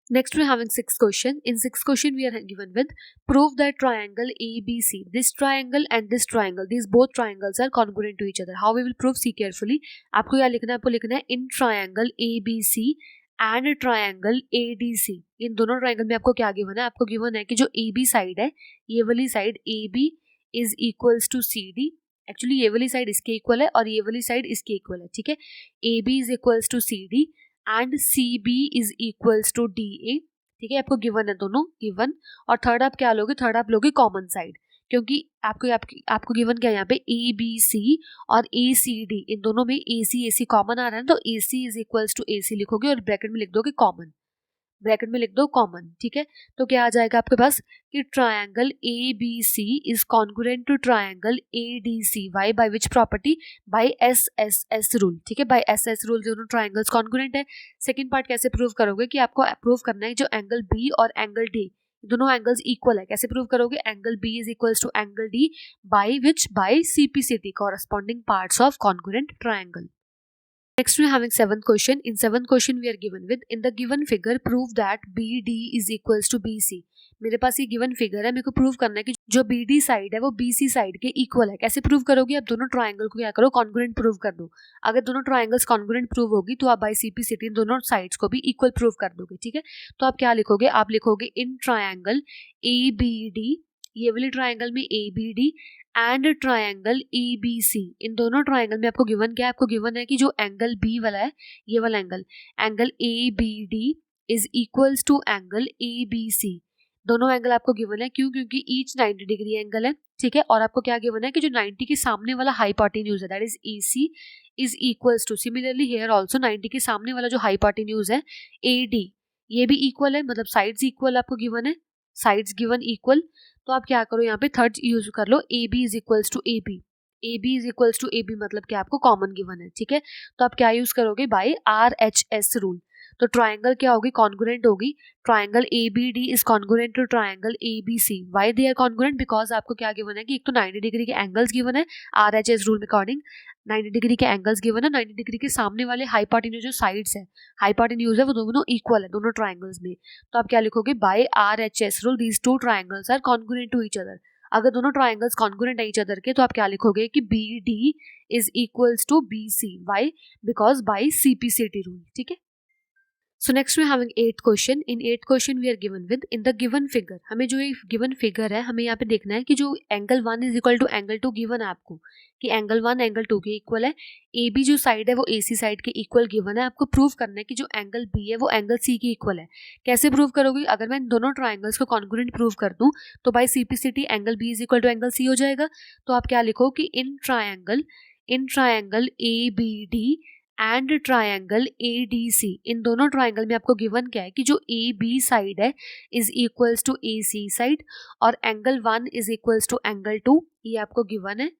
Next we're having sixth question. In sixth question we are given with prove that triangle ABC, this triangle and this triangle, these both triangles are congruent to each other. How we will prove? See carefully. आपको क्या लिखना है? आपको लिखना है in triangle ABC and triangle ADC। इन दोनों triangle में आपको क्या गिवन है, आपको गिवन है कि जो AB साइड है, ये वाली side AB is equals to CD। Actually ये वाली साइड इसके इक्वल है और ये वाली साइड इसके इक्वल है, ठीक है। AB is equals to CD and CB is equals to DA, ठीक है। आपको गिवन है दोनों गिवन। और थर्ड आप क्या लोगे, थर्ड आप लोगे कॉमन साइड, क्योंकि आपको गिवन क्या है यहाँ पे ABC और ACD, इन दोनों में AC कॉमन आ रहा है, तो AC is equals to AC लिखोगे और ब्रैकेट में लिख दोगे कॉमन, ब्रैकेट में लिख दो कॉमन, ठीक है। तो क्या आ जाएगा आपके पास कि triangle ABC is congruent to triangle ADC, why by which property, by SSS rule, ठीक है। बाय SS रूल दोनों ट्रायंगल्स कॉन्ग्रुएंट है। सेकंड पार्ट कैसे प्रूव करोगे कि आपको प्रूव करना है जो एंगल B और एंगल D दोनों एंगल्स इक्वल है। कैसे प्रूव करोगे, angle B is equals to angle D by which, by CPCT corresponding parts of congruent triangle. Next we are having seventh question. In seventh question we are given with, in the given figure prove that BD is equals to BC। मेरे पास ये given figure है, मेरे को prove करना है कि जो BD साइड है वो BC साइड के इक्वल है। कैसे प्रूव करोगे, आप दोनों ट्रायंगल को क्या करो, कॉन्ग्रुएंट प्रूव कर दो। अगर दोनों ट्रायंगल्स कॉन्ग्रुएंट प्रूव होगी तो आप बाय CPCT इन दोनों साइड्स को भी इक्वल प्रूव कर दोगे, ठीक है। तो आप क्या लिखोगे, आप लिखोगे इन ट्रायंगल ABD, ये वाली ट्रायंगल में ABD एंड ट्रायंगल ABC, इन दोनों ट्रायंगल में आपको गिवन क्या है, आपको गिवन है कि जो एंगल B वाला है, ये वाला angle ABD is equals to angle ABC। दोनों एंगल आपको गिवन है, क्यों, क्योंकि ईच 90 डिग्री एंगल है, ठीक है। और आपको क्या गिवन है कि जो 90 के सामने वाला हाइपोटेन्यूज है, that is AC is equals to, similarly here also 90 के सामने वाला जो हाइपोटेन्यूज है AD, ये भी इक्वल है, मतलब साइड्स इक्वल आपको गिवन है, साइड्स गिवन इक्वल। तो आप क्या करो, यहाँ पे थर्ड यूज कर लो, AB is equals to AB, AB is equals to AB मतलब क्या, आपको कॉमन गिवन है, ठीक है। तो आप क्या यूज करोगे, बाय RHS रूल। तो ट्रायंगल क्या होगी, कॉन्ग्रुएंट होगी। Triangle ABD is congruent to triangle ABC। Why they are congruent, because आपको क्या गिवन है कि एक तो 90 डिग्री के एंगल्स गिवन है, RHS रूल अकॉर्डिंग 90 डिग्री के एंगल्स गिवन है, 90 डिग्री के सामने वाले हाइपोटेन्यूज जो साइड्स है, हाइपोटेन्यूज है, वो दोनों इक्वल है दोनों ट्रायंगल्स में। तो आप क्या लिखोगे, by RHS rule these two triangles are congruent to each other. अगर दोनों ट्रायंगल्स कॉन्ग्रुएंट है ईच अदर के, तो आप क्या लिखोगे कि BD is equals to BC, why, because by CPCT rule, ठीक है। So next we having 8th question. In 8th question we are given with, in the given figure, हमें जो ये गिवन फिगर है, हमें यहाँ पे देखना है कि जो angle 1 is equal to angle 2 given है आपको, कि एंगल 1 एंगल 2 के इक्वल है। AB जो साइड है वो AC साइड के इक्वल गिवन है। आपको प्रूव करना है कि जो एंगल B है वो एंगल C के इक्वल है। कैसे प्रूव करोगे, अगर मैं इन दोनों ट्राइंगल्स को कॉन्ग्रुएंट प्रूव कर दूं तो by CPCT angle B is equal to angle C हो जाएगा। तो आप क्या लिखो कि in triangle ABD and triangle ADC, इन दोनों ट्रायंगल में आपको गिवन क्या है कि जो AB साइड है is equals to AC side, और angle 1 is equals to angle 2, ये आपको गिवन है।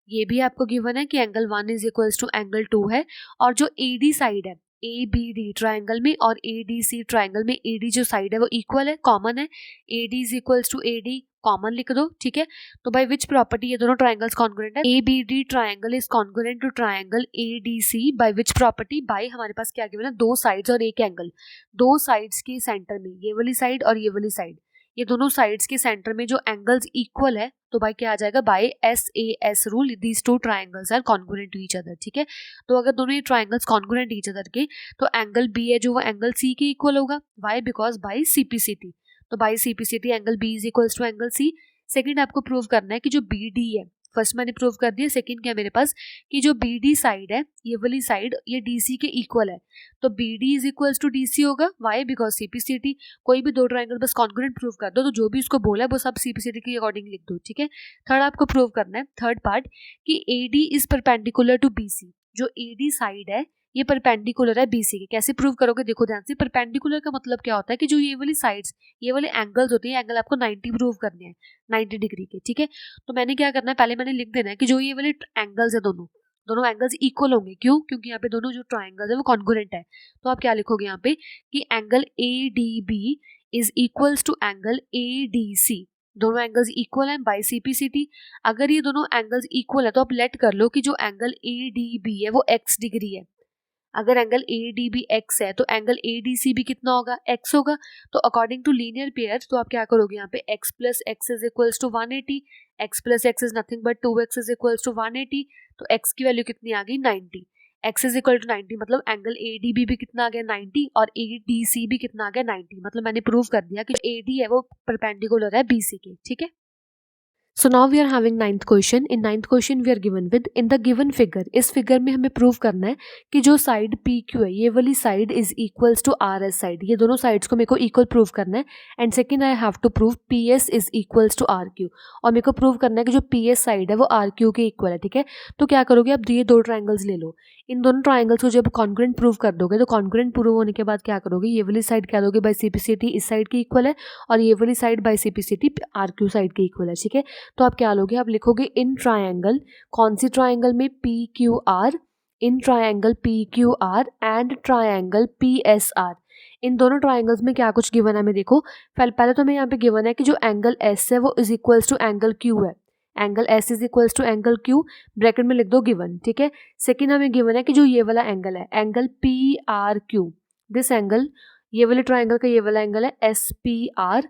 ये भी आपको गिवन है कि angle 1 is equals to angle 2 है। और जो AD साइड है ABD ट्रायंगल में और ADC ट्रायंगल में, AD जो साइड है वो इक्वल है, कॉमन है, AD is equals to AD, common लिख दो, ठीक है। तो बाय विच प्रॉपर्टी ये दोनों ट्रायंगल्स कॉन्ग्रुएंट है, ABD triangle is congruent to triangle ADC by which property, by हमारे पास क्या गिवन है, दो साइड्स और एक एंगल, दो साइड्स के सेंटर में, ये वाली साइड और ये वाली साइड, ये दोनों साइड्स के सेंटर में जो एंगल्स इक्वल है, तो बाय क्या आ जाएगा, by SAS rule these two triangles are congruent to each other, ठीक है। तो अगर दोनों ये ट्रायंगल्स कॉन्ग्रुएंट ईच अदर के, तो एंगल B है जो वो एंगल C के इक्वल होगा, व्हाई, बिकॉज बाय CPCT। तो by CPCT angle B is equals to angle C। Second आपको प्रूव करना है कि जो BD है, फर्स्ट मैंने प्रूव कर दिया, सेकंड क्या है मेरे पास कि जो BD साइड है, ये वाली साइड, ये DC के इक्वल है, तो BD is equals to DC होगा, व्हाई, बिकॉज CPCT। कोई भी दो ट्रायंगल बस कॉन्ग्रुएंट प्रूव कर दो, तो जो भी उसको बोला है वो सब CPCT के अकॉर्डिंग लिख दो, ठीक है। थर्ड आपको प्रूव करना है, थर्ड पार्ट, कि AD is perpendicular to BC, जो AD साइड है ये परपेंडिकुलर है BC के। कैसे प्रूव करोगे, देखो ध्यान से, परपेंडिकुलर का मतलब क्या होता है कि जो ये वाली साइड्स, ये वाले एंगल्स होते हैं, एंगल आपको 90 प्रूव करने हैं, 90 डिग्री के, ठीक है। तो मैंने क्या करना है, पहले मैंने लिख देना है कि जो ये वाले एंगल्स है, दोनों एंगल्स इक्वल होंगे, क्यों, क्योंकि यहाँ पे दोनों जो ट्राइंगल्स है वो कॉन्ग्रुएंट है। तो आप क्या लिखोगे यहाँ पे कि angle ADB is equals to angle ADC, दोनों एंगल्स इक्वल हैं बाय CPCT। अगर ये दोनों एंगल्स इक्वल है तो आप लेट कर लो कि जो एंगल ADB है वो x डिग्री है। अगर एंगल ADB x है तो एंगल ADC भी कितना होगा, x होगा। तो अकॉर्डिंग टू लीनियर पेयर, तो आप क्या करोगे यहाँ पे, x plus X is equals to 180, x plus X is nothing but 2x is equals to 180, तो x की वैल्यू कितनी आ गई, 90। x इज इक्वल टू 90 मतलब एंगल ADB भी कितना आ गया 90 और ADC भी कितना आ गया 90, मतलब मैंने प्रूव कर दिया कि जो AD है वो परपेंडिकुलर है BC के, ठीक है। So now we are having ninth question. In ninth question we are given with in the given figure. इस फिगर में हमें प्रूव करना है कि जो साइड PQ है ये वाली side is equals to RS side, ये दोनों साइड्स को मेरे को इक्वल प्रूव करना है। And second I have to prove PS is equals to RQ, और मेरे को प्रूव करना है कि जो PS साइड है वो RQ के इक्वल है, ठीक है। तो क्या करोगे, आप ये दो ट्राइंगल्स ले लो, इन दोनों ट्राइंगल्स को जब कॉन्ग्रुएंट प्रूव कर दोगे तो कॉन्ग्रुएंट प्रूव होने के बाद क्या करोगे, ये वाली साइड क्या दोगे, बाय CPCT इस साइड के इक्वल है, और ये वाली side by CPCT RQ side के इक्वल है, ठीक है। तो आप क्या लोगे, आप लिखोगे इन ट्राइंगल, कौन सी ट्राइंगल में, PQR, in triangle PQR and triangle PSR। इन दोनों ट्राइंगल्स में क्या कुछ गिवन है हमें देखो। पहले तो हमें यहाँ पे गिवन है कि जो एंगल S है वो is equals to angle Q है, angle S is equals to angle Q, bracket में लिख दो गिवन, ठीक है। सेकेंड हमें गिवन है कि जो ये वाला एंगल है एंगल PRQ, दिस एंगल, ये वाले ट्राइंगल का ये वाला एंगल है SPR,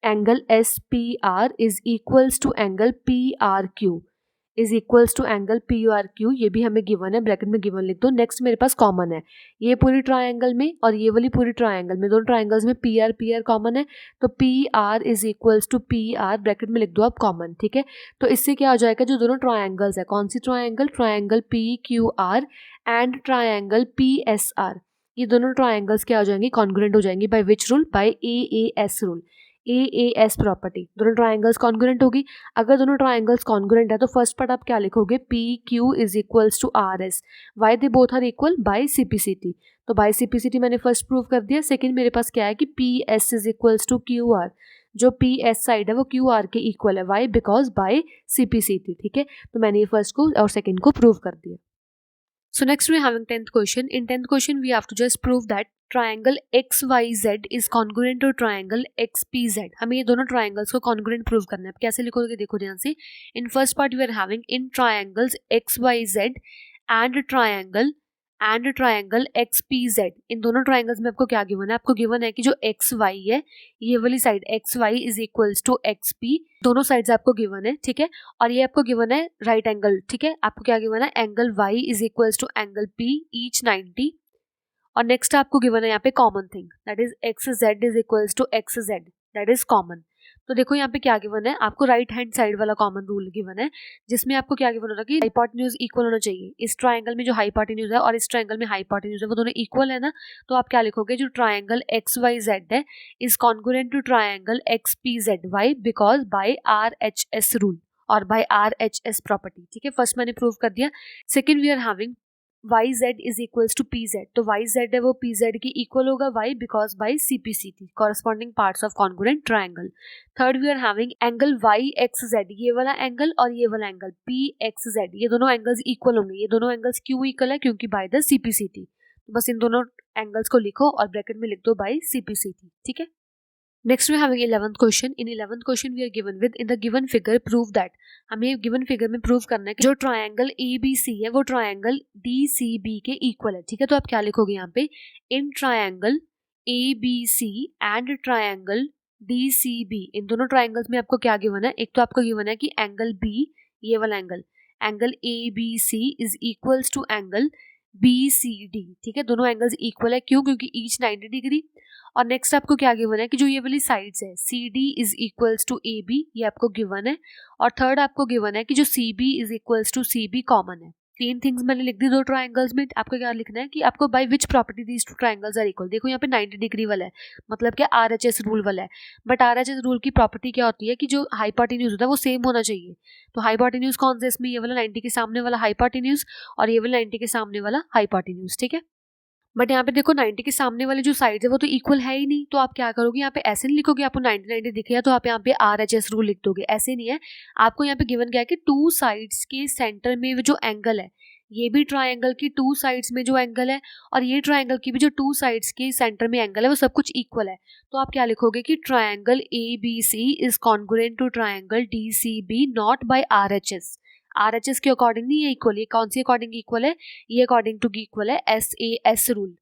angle SPR is equals to angle PRQ is equals to angle PRQ, ये भी हमें गिवन है, ब्रैकेट में गिवन लिख दो। नेक्स्ट मेरे पास कॉमन है ये पूरी ट्राइंगल में और ये वाली पूरी ट्राइंगल में, दोनों ट्राइंगल्स में PR कॉमन है, तो PR is equals to PR, bracket में लिख दो आप कॉमन, ठीक है। तो इससे क्या हो जाएगा, जो दोनों ट्राइंगल्स है, कौन सी triangle, triangle PQR and triangle PSR, ये दोनों ट्राइंगल्स क्या हो जाएंगे, कॉन्ग्रुएंट हो जाएंगी by which rule, by AAS rule, AAS property. दोनों ट्राइंगल्स कॉन्ग्रुएंट होगी। अगर दोनों ट्राइंगल्स कॉन्ग्रुएंट है तो फर्स्ट पार्ट आप क्या लिखोगे, PQ is equals to RS, why they both are equal, by CPCT। तो बाय CPCT मैंने फर्स्ट प्रूव कर दिया। सेकंड मेरे पास क्या है कि PS is equals to QR, जो PS साइड है वो QR के इक्वल है, वाई, बिकॉज बाय CPCT, ठीक है। तो मैंने ये फर्स्ट को और सेकंड को प्रूव कर दिया। So next we are having 10th question. In 10th question we have to just prove that triangle XYZ is congruent to triangle XPZ. हमें ये दोनों triangles को congruent prove करना है। अब कैसे लिखोगे देखो ध्यान से। In first part we are having in triangles XYZ and triangle XPZ. इन दोनों ट्राइंगल्स में आपको क्या गिवन है, आपको गिवन है कि जो XY है ये वाली side XY is equals to XP, दोनों साइड्स आपको गिवन है, ठीक है। और ये आपको गिवन है राइट एंगल, ठीक है। आपको क्या गिवन है, angle Y is equals to angle P each 90, और नेक्स्ट आपको गिवन है यहाँ पे common thing, that is XZ is equals to XZ, that is common. तो देखो यहाँ पे क्या गिवन है, आपको राइट हैंड साइड वाला कॉमन रूल गिवन है, जिसमें आपको क्या गिवन होता है कि हाइपोटेन्यूज इक्वल होना चाहिए। इस ट्राइंगल में जो हाइपोटेन्यूज है और इस ट्राइंगल में हाइपोटेन्यूज है वो दोनों इक्वल है ना, तो आप क्या लिखोगे, जो ट्राइंगल XYZ है is congruent to triangle XPZ, why, because by RHS rule और बाय RHS प्रॉपर्टी, ठीक है। फर्स्ट मैंने प्रूव कर दिया। Second we are having YZ is equals to PZ, तो YZ है वो PZ की इक्वल होगा, why, because by CPCT, corresponding parts of congruent triangle. Third we are having angle YXZ, ये वाला एंगल और ये वाला एंगल PXZ, ये दोनों एंगल्स इक्वल होंगे, ये दोनों एंगल्स क्यों इक्वल है, क्योंकि बाय द CPCT। तो बस इन दोनों एंगल्स को लिखो और ब्रैकेट में लिख दो बाय CPCT, ठीक है। Next we are having 11th question. In 11th question we are given with in the given figure prove that, हमें given figure में प्रूव करना है कि जो ट्रायंगल ABC है वो ट्रायंगल DCB के इक्वल है, ठीक है। तो आप क्या लिखोगे यहाँ पे, in triangle ABC and triangle DCB, इन दोनों ट्रायंगल्स में आपको क्या गिवन है, एक तो आपको गिवन है कि एंगल B, ये वाला angle ABC is equals to angle BCD, ठीक है। दोनों एंगल्स इक्वल है, क्यों, क्योंकि ईच 90 डिग्री। और नेक्स्ट आपको क्या गिवन है कि जो ये वाली साइड्स है CD is equals to AB, ये आपको गिवन है। और थर्ड आपको गिवन है कि जो CB is equals to CB common है। तीन थिंग्स मैंने लिख दी दो ट्राइंगल्स में। आपको क्या लिखना है कि आपको by which property these two triangles are equal. देखो यहाँ पे 90 डिग्री वाला है, मतलब क्या RHS रूल वाला है, बट RHS रूल की प्रॉपर्टी क्या होती है कि जो हाइपोटेन्यूज होता है वो सेम होना चाहिए। तो हाइपोटेन्यूज कौन सा, इसमें ये वाला 90 के सामने वाला हाइपोटेन्यूज और ये वाला 90 के सामने वाला हाइपोटेन्यूज, ठीक है। बट यहाँ पे देखो 90 के सामने वाले जो साइड है वो तो इक्वल है ही नहीं, तो आप क्या करोगे, यहाँ पे ऐसे नहीं लिखोगे आपको 90 दिखे तो आप यहाँ पे RHS रूल लिख दोगे, ऐसे नहीं है। आपको यहाँ पे गिवन क्या है कि टू साइड्स के सेंटर में जो एंगल है, ये भी ट्राइंगल की टू साइड्स में जो एंगल है और ये ट्राइंगल की भी जो टू साइड्स के सेंटर में एंगल है वो सब कुछ इक्वल है। तो आप क्या लिखोगे कि triangle ABC is congruent to triangle DCB not by RHS। RHS के अकॉर्डिंग नहीं, ये इक्वल, ये कौन सी अकॉर्डिंग इक्वल है, ये अकॉर्डिंग टू इक्वल है SAS रूल,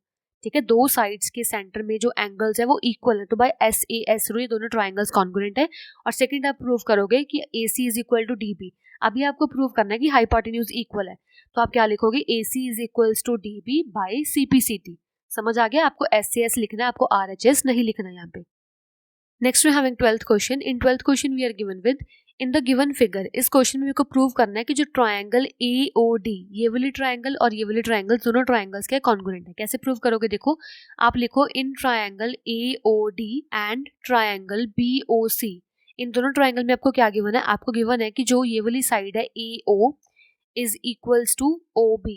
ठीक है। दो साइड्स के सेंटर में जो एंगल्स है वो इक्वल है, तो बाय SAS रूल ये दोनों ट्राइंगल्स कॉन्ग्रुएंट है। और सेकंड आप प्रूव करोगे कि AC is equal to DB। अभी आपको प्रूव करना है कि हाइपोटेन्यूज इक्वल है, तो आप क्या लिखोगे, AC is equals to DB by CPCT। समझ आ गया? आपको SCS लिखना है, आपको RHS नहीं लिखना है यहाँ पे। Next we having 12th question. In 12th question we are given with in the given figure. इस क्वेश्चन में मेरे को प्रूव करना है कि जो ट्रायंगल AOD, ये वाली ट्रायंगल और ये वाली ट्रायंगल, दोनों ट्रायंगल्स के कॉन्ग्रुएंट है। कैसे प्रूव करोगे? देखो, आप लिखो in triangle AOD and triangle BOC। इन दोनों ट्रायंगल में आपको क्या गिवन है? आपको गिवन है कि जो ये वाली साइड है AO is equals to OB,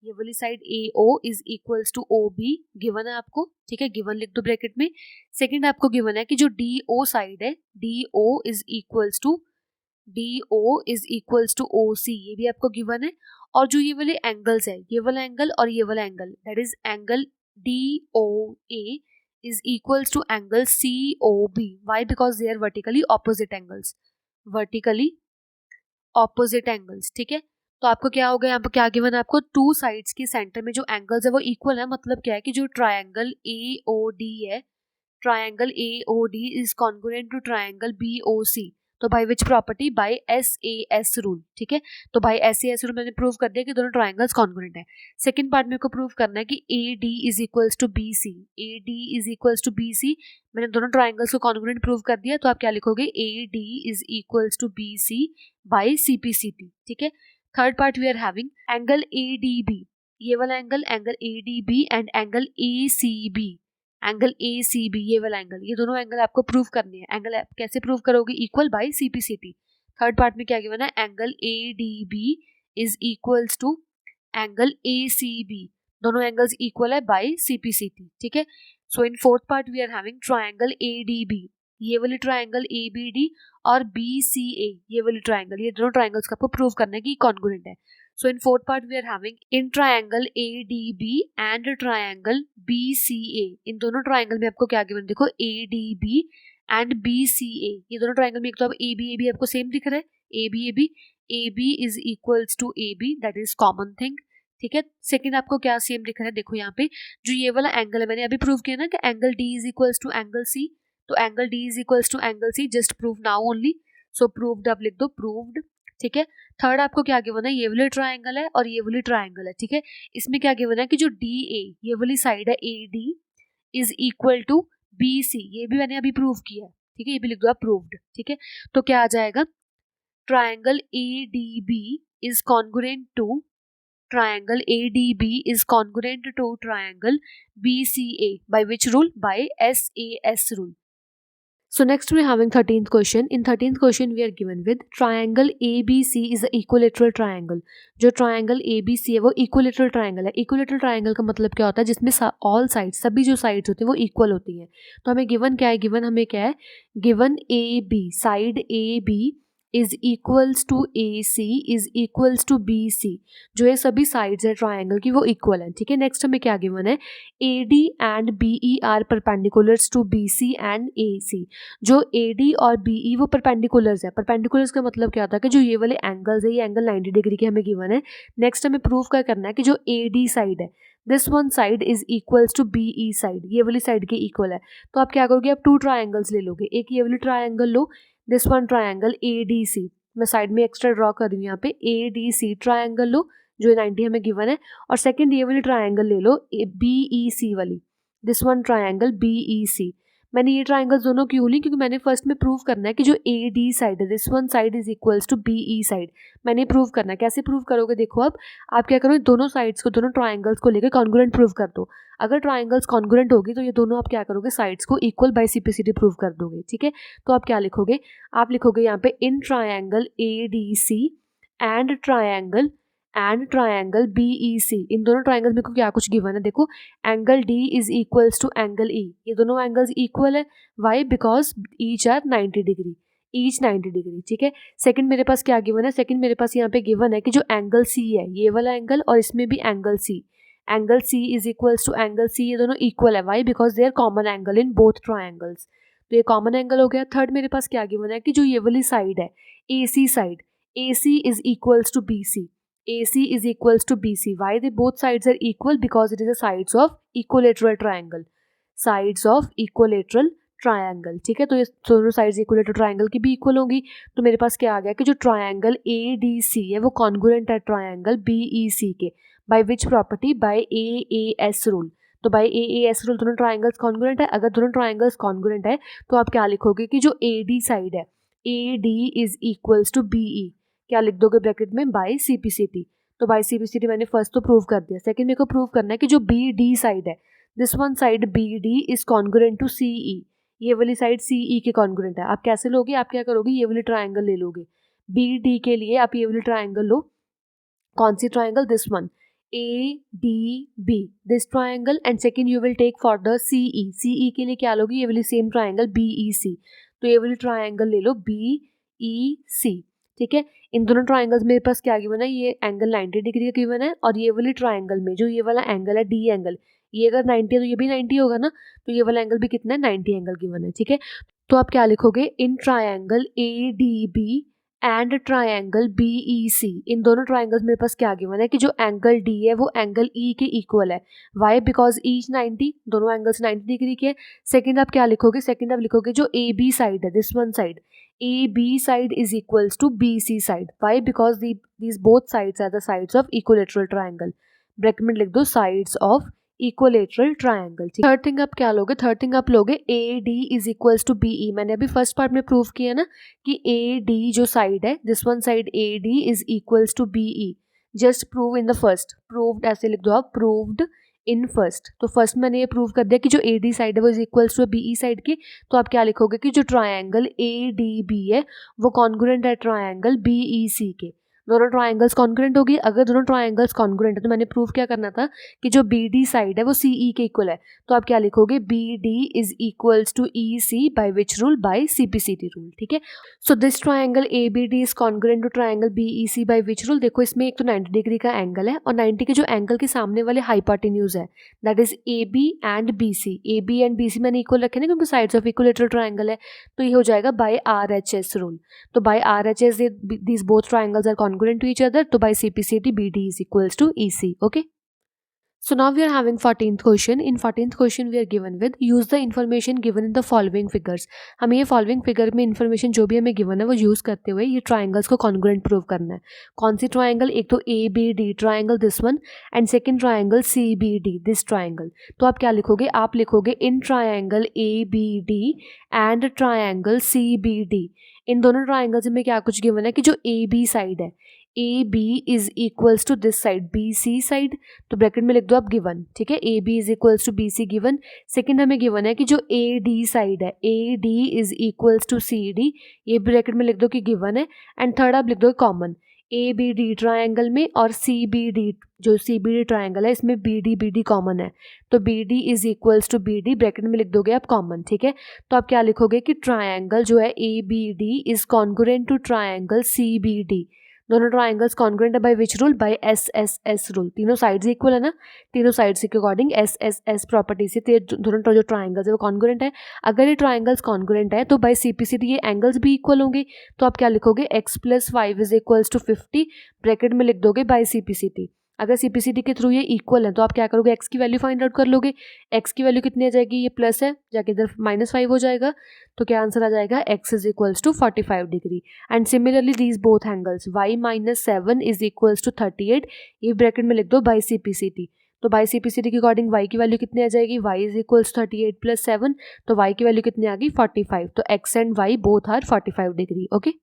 ये वाली side AO is equals to OB given है आपको, ठीक है, गिवन लिख दो ब्रैकेट में। सेकंड आपको गिवन है कि जो DO साइड है, DO is equals to OC, ये भी आपको गिवन है। और जो ये वाले एंगल्स है, ये वाला एंगल और ये वाला angle, that is angle DOA is equals to angle COB। Why? Because they are vertically opposite angles, vertically opposite angles, ठीक है। तो आपको क्या होगा, यहाँ पर क्या गिवन है आपको, टू साइड्स के सेंटर में जो एंगल्स है वो इक्वल है। मतलब क्या है कि जो ट्रायंगल AOD है, triangle AOD is congruent to triangle BOC। तो by which property? By SAS rule, ठीक है। तो बाय SAS रूल मैंने प्रूव कर दिया कि दोनों ट्रायंगल्स कॉन्ग्रुएंट है। सेकंड पार्ट मेरे को प्रूव करना है कि AD is equals to BC, AD is equals to BC। मैंने दोनों ट्रायंगल्स को कॉन्ग्रुएंट प्रूव कर दिया, तो आप क्या लिखोगे, AD is equals to BC by CPCT, ठीक है। Third part we are having angle ADB, ये वाला angle, angle ADB and angle ACB, angle ACB, ये वाला एंगल, ये दोनों एंगल आपको प्रूव करने हैं। एंगल आप कैसे प्रूव करोगे? Equal by CPCT। Third part में क्या गिवन है, angle ADB is equals to angle ACB, दोनों एंगल्स इक्वल है बाय CPCT, ठीक है। So in fourth part we are having triangle ADB, ये वाली ट्रायंगल ABD और BCA, ये वाली ट्रायंगल, ये दोनों ट्रायंगल्स का आपको प्रूव करना है कि कॉन्ग्रुएंट है। So in fourth part we are having in triangle ADB and triangle BCA। इन दोनों ट्रायंगल में आपको क्या गिवन, देखो ADB एंड BCA, ये दोनों ट्रायंगल में एक तो अब ABAB आपको सेम दिख रहा है, ABAB, AB is equals to AB, that is common thing, ठीक है। सेकंड आपको क्या सेम दिख रहा है, देखो यहाँ पे जो ये वाला एंगल है, मैंने अभी प्रूव किया ना कि angle D is equals to angle C, तो angle D is equals to angle C, just prove now only. So proved, अब लिख दो प्रूव्ड, ठीक है। थर्ड आपको क्या गिवन है, ये वाली ट्रायंगल है और ये वाली ट्रायंगल है, ठीक है। इसमें क्या गिवन है कि जो DA, ये वाली साइड है AD is equal to BC, ये भी मैंने अभी प्रूव किया है, ठीक है, ये भी लिख दो आप प्रूव्ड, ठीक है। तो क्या आ जाएगा, triangle ADB is congruent to triangle ADB is congruent to triangle BCA by which rule? By SAS rule. So next we are having 13th question. In 13th question we are given with triangle ABC is a equilateral triangle. जो triangle ABC है वो equilateral triangle है। equilateral triangle का मतलब क्या होता है, जिसमें all sides, सभी जो sides होती हैं वो equal होती हैं। तो हमें given क्या है, given हमें क्या है, given AB, side AB is equals to AC is equals to BC, जो ये सभी साइड्स है ट्राइंगल की वो इक्वल है, ठीक है। नेक्स्ट हमें क्या गिवन है, AD and BE are perpendiculars to BC and AC, जो AD और BE वो परपेंडिकुलर्स है। परपेंडिकुलर्स का मतलब क्या होता है कि जो ये वाले एंगल्स है, ये एंगल 90 डिग्री के हमें गिवन है। नेक्स्ट हमें प्रूव क्या करना है कि जो AD साइड है, this one side is equals to BE side, ये वाली साइड के इक्वल है। तो आप क्या करोगे, आप टू ट्राइंगल्स ले लोगे, एक ये वाली triangle low, this one triangle ADC, मैं साइड में एक्स्ट्रा ड्रॉ कर रही हूँ यहाँ पे, ADC ट्रायंगल लो जो 90 हमें गिवन है, और सेकंड ये वाली ट्रायंगल ले लो BEC वाली, दिस वन ट्रायंगल BEC। मैंने ये ट्रायंगल्स दोनों क्यों ली, क्योंकि मैंने फर्स्ट में प्रूव करना है कि जो AD साइड है, this one side is equals to BE side, मैंने प्रूव करना है। कैसे प्रूव करोगे, देखो अब आप क्या करो, दोनों साइड्स को, दोनों ट्रायंगल्स को लेकर कॉन्ग्रुएंट प्रूव कर दो। अगर ट्रायंगल्स कॉन्ग्रुएंट होगी तो ये दोनों आप क्या करोगे, साइड्स को इक्वल बाय CPCT प्रूव कर दोगे, ठीक है। तो आप क्या लिखोगे, आप लिखोगे यहाँ पे in triangle ADC and triangle BEC, इन दोनों ट्रायंगल में को क्या कुछ गिवन है, देखो angle D is equals to angle E, ये दोनों एंगल्स इक्वल है। Why? Because each are 90 degree, each 90 degree, ठीक है। सेकंड मेरे पास क्या गिवन है, सेकंड मेरे पास यहाँ पे गिवन है कि जो एंगल C है, ये वाला एंगल और इसमें भी angle C, angle C is equals to angle C, ये दोनों इक्वल है। Why? Because they are common angle in both triangles, तो ये कॉमन एंगल हो गया। थर्ड मेरे पास क्या गिवन है कि जो ये वाली साइड है AC side, AC is equals to BC, AC is equals to BC. Why? They both sides are equal because it is the sides of equilateral triangle. Sides of equilateral triangle, ठीक है। तो ये दोनों sides equal triangle की भी equal होंगी। तो मेरे पास क्या आ गया कि जो ट्रायंगल ADC है वो कॉन्ग्रुएंट है ट्रायंगल BEC के, by which property, by AAS rule. तो बाय AAS रूल दोनों ट्रायंगल्स कॉन्ग्रुएंट है। अगर दोनों ट्रायंगल्स कॉन्ग्रुएंट है तो आप क्या लिखोगे कि जो AD साइड है AD is equals to BE, क्या लिख दोगे ब्रैकेट में, बाय CPCT। तो बाय CPCT मैंने फर्स्ट तो प्रूव कर दिया। सेकंड मेरे को प्रूव करना है कि जो BD साइड है, this one side BD is congruent to CE, ये वाली साइड CE के कॉन्ग्रुएंट है। आप कैसे लोगे, आप क्या करोगे, ये वाली ट्रायंगल ले लोगे। BD के लिए आप ये वाली ट्रायंगल लो। कौन सी triangle, this one ADB, this triangle. And second you will take for the CE के लिए क्या लोगे, ये वाली सेम ट्रायंगल BEC। तो ये वाली ट्रायंगल ले लो BEC, ठीक है। इन दोनों ट्रायंगल्स मेरे पास क्या गिवन है, ये एंगल 90 डिग्री का गिवन है, और ये वाली ट्रायंगल में जो ये वाला एंगल है D एंगल, ये अगर 90 है तो ये भी 90 होगा ना, तो ये वाला एंगल भी कितना है, 90 एंगल गिवन है, ठीक है। तो आप क्या लिखोगे, इन triangle ADB and triangle BEC, इन दोनों ट्रायंगल्स मेरे पास क्या गिवन है कि जो एंगल D है वो एंगल E के इक्वल है। वाई, बिकॉज ईच 90, दोनों एंगल्स 90 डिग्री के। सेकंड आप क्या लिखोगे, सेकंड आप लिखोगे जो AB साइड है, this one side AB side is equals to BC side. Why? Because these both sides are the sides of equilateral triangle. Bracket में लिख दो sides of equilateral triangle। Third thing आप क्या लोगे, थर्ड थिंग आप लोगे AD is equals to BE। मैंने अभी फर्स्ट पार्ट में प्रूव किया ना कि AD जो साइड है, this one side AD is equals to BE। Just prove in the first, proved ऐसे लिख दो आप, प्रूव्ड इन फर्स्ट। तो फर्स्ट मैंने ये प्रूव कर दिया कि जो AD साइड है वो is equals to BE side की। तो आप क्या लिखोगे कि जो ट्रायंगल ADB है वो कॉन्ग्रुएंट है ट्रायंगल BEC के। दोनों ट्रायंगल्स कॉन्ग्रुएंट होगी। अगर दोनों ट्रायंगल्स कॉन्ग्रुएंट है तो मैंने प्रूव क्या करना था कि जो BD साइड है वो CE के इक्वल है। तो आप क्या लिखोगे, BD is equals to EC by which rule, by CPCT rule, ठीक है। So this triangle ABD is congruent to triangle BEC by which rule. देखो इसमें एक तो 90 डिग्री का एंगल है, और 90 के जो एंगल के सामने वाले हाइपोटेन्यूज है, that is AB and BC। AB and BC मैंने इक्वल रखे ना क्योंकि साइड्स ऑफ इक्विलेटरल ट्रायंगल है। तो ये हो जाएगा बाय RHS रूल। तो bye RHS these both triangles are congruent to each other, तो by CPCT BD is equals to EC, okay। So now we are having 14th question. In 14th question we are given with use the information given in the following figures। हमें ये following figure में information जो भी हमें given है वो use करते हुए ये triangles को congruent prove करना है। कौन सी triangle, एक तो ABD triangle this one, and second triangle CBD this triangle। तो आप क्या लिखोगे, आप लिखोगे in triangle ABD and triangle CBD। इन दोनों ट्राइंगल्स में क्या कुछ गिवन है कि जो AB साइड है, AB is equals to this side BC side. तो ब्रैकेट में लिख दो आप गिवन, ठीक है। AB is equals to BC given. Second हमें गिवन है कि जो AD साइड है AD is equals to CD, ये ब्रैकेट में लिख दो कि गिवन है। एंड थर्ड आप लिख दो कॉमन, ABD ट्रायंगल में और CBD, जो CBD ट्रायंगल है इसमें BD कॉमन है। तो BD is equals to BD, bracket में लिख दोगे आप कॉमन, ठीक है। तो आप क्या लिखोगे कि ट्रायंगल जो है ABD is congruent to triangle CBD। दोनों ट्राइंगल्स कॉन्ग्रुएंट है by which rule, by SSS rule. तीनों साइड्स इक्वल है ना, तीनों साइड्स के अकॉर्डिंग SSS प्रॉपर्टी से दोनों जो ट्राइंगल्स है वो कॉन्ग्रुएंट है। अगर ये ट्राइंगल्स कॉन्ग्रुएंट है तो बाय CPCT ये एंगल्स भी इक्वल होंगे। तो आप क्या लिखोगे, x + 5 is equals to 50, bracket में लिख दोगे बाय CPCT। अगर CPCT के थ्रू ये इक्वल है तो आप क्या करोगे, x की वैल्यू फाइंड आउट कर लोगे। x की वैल्यू कितनी आ जाएगी, ये प्लस है जाके इधर -5 हो जाएगा। तो क्या आंसर आ जाएगा, x is equals to 45 degree. And similarly these both angles y - 7 is equals to 38, ये ब्रैकेट में लिख दो बाय CPCT। तो बाय CPCT के अकॉर्डिंग y की वैल्यू कितनी आ जाएगी, y इज इक्वल्स 38 + 7, तो y की वैल्यू कितनी आ गई 45। तो x एंड y both are 45 degree, okay.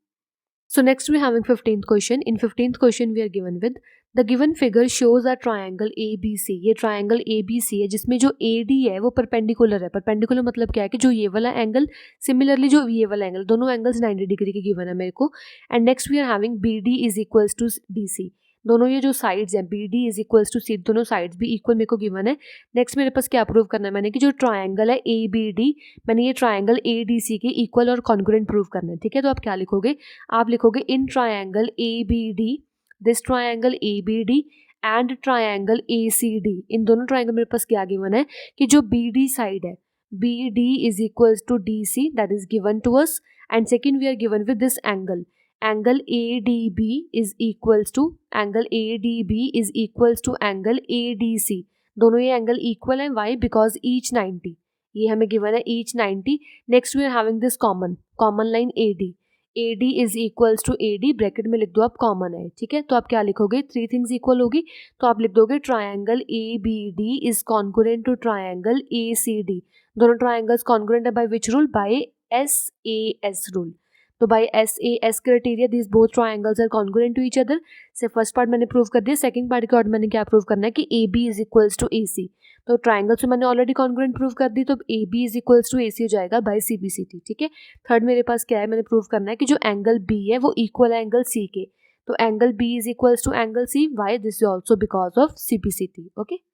So next we having 15th question. In 15th question we are given with the given figure shows a triangle ABC। ये triangle ABC है जिसमें जो AD है वो परपेंडिकुलर है। परपेंडिकुलर मतलब क्या है कि जो ये वाला एंगल सिमिलरली जो ये वाला एंगल, दोनों एंगल्स 90 डिग्री के गिवन है मेरे को। And next we are having BD is equals to DC। दोनों ये जो साइड्स हैं BD is equals to C, दोनों साइड्स भी इक्वल मेरे को गिवन है। नेक्स्ट मेरे पास क्या प्रूव करना है मैंने कि जो ट्रायंगल है ABD, मैंने ये ट्रायंगल ADC के इक्वल और कॉन्ग्रुएंट प्रूव करना है, ठीक है। तो आप क्या लिखोगे, आप लिखोगे इन triangle ABD, this triangle ABD and triangle ACD। इन दोनों ट्रायंगल मेरे पास क्या गिवन है कि जो BD साइड है BD is equals to DC, that is given to us. And second we are given with this angle ADB is equals to angle ADC। दोनों ये एंगल इक्वल है, वाई, बिकॉज ईच 90, ये हमें गिवन है each 90. Next we are having this common line AD is equals to AD, bracket में लिख दो आप कॉमन है, ठीक है. तो आप क्या लिखोगे, 3 थिंग्स इक्वल होगी तो आप लिख दोगे triangle ABD is congruent to triangle ACD. दोनों ट्राइंगल्स कॉन्ग्रुएंट है by which rule, by SAS rule. तो by SAS criteria this both triangles are congruent to each other. से फर्स्ट पार्ट मैंने प्रूव कर दिया, सेकंड पार्ट के बाद मैंने क्या प्रूव करना है कि AB is equals to AC. तो ट्राइंगल से मैंने ऑलरेडी कॉन्ग्रुएंट प्रूव कर दी, तो AB is equals to AC हो जाएगा बाय CBCT, ठीक है. थर्ड मेरे पास क्या है, मैंने प्रूव करना है कि जो एंगल B है वो इक्वल है एंगल C के. तो angle B is equals to angle C, why, this is also because of CBCT. Okay.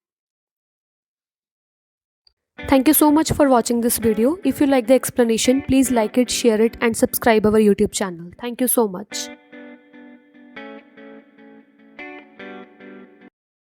Thank you so much for watching this video. If you like the explanation, please like it, share it and subscribe our YouTube channel. Thank you so much.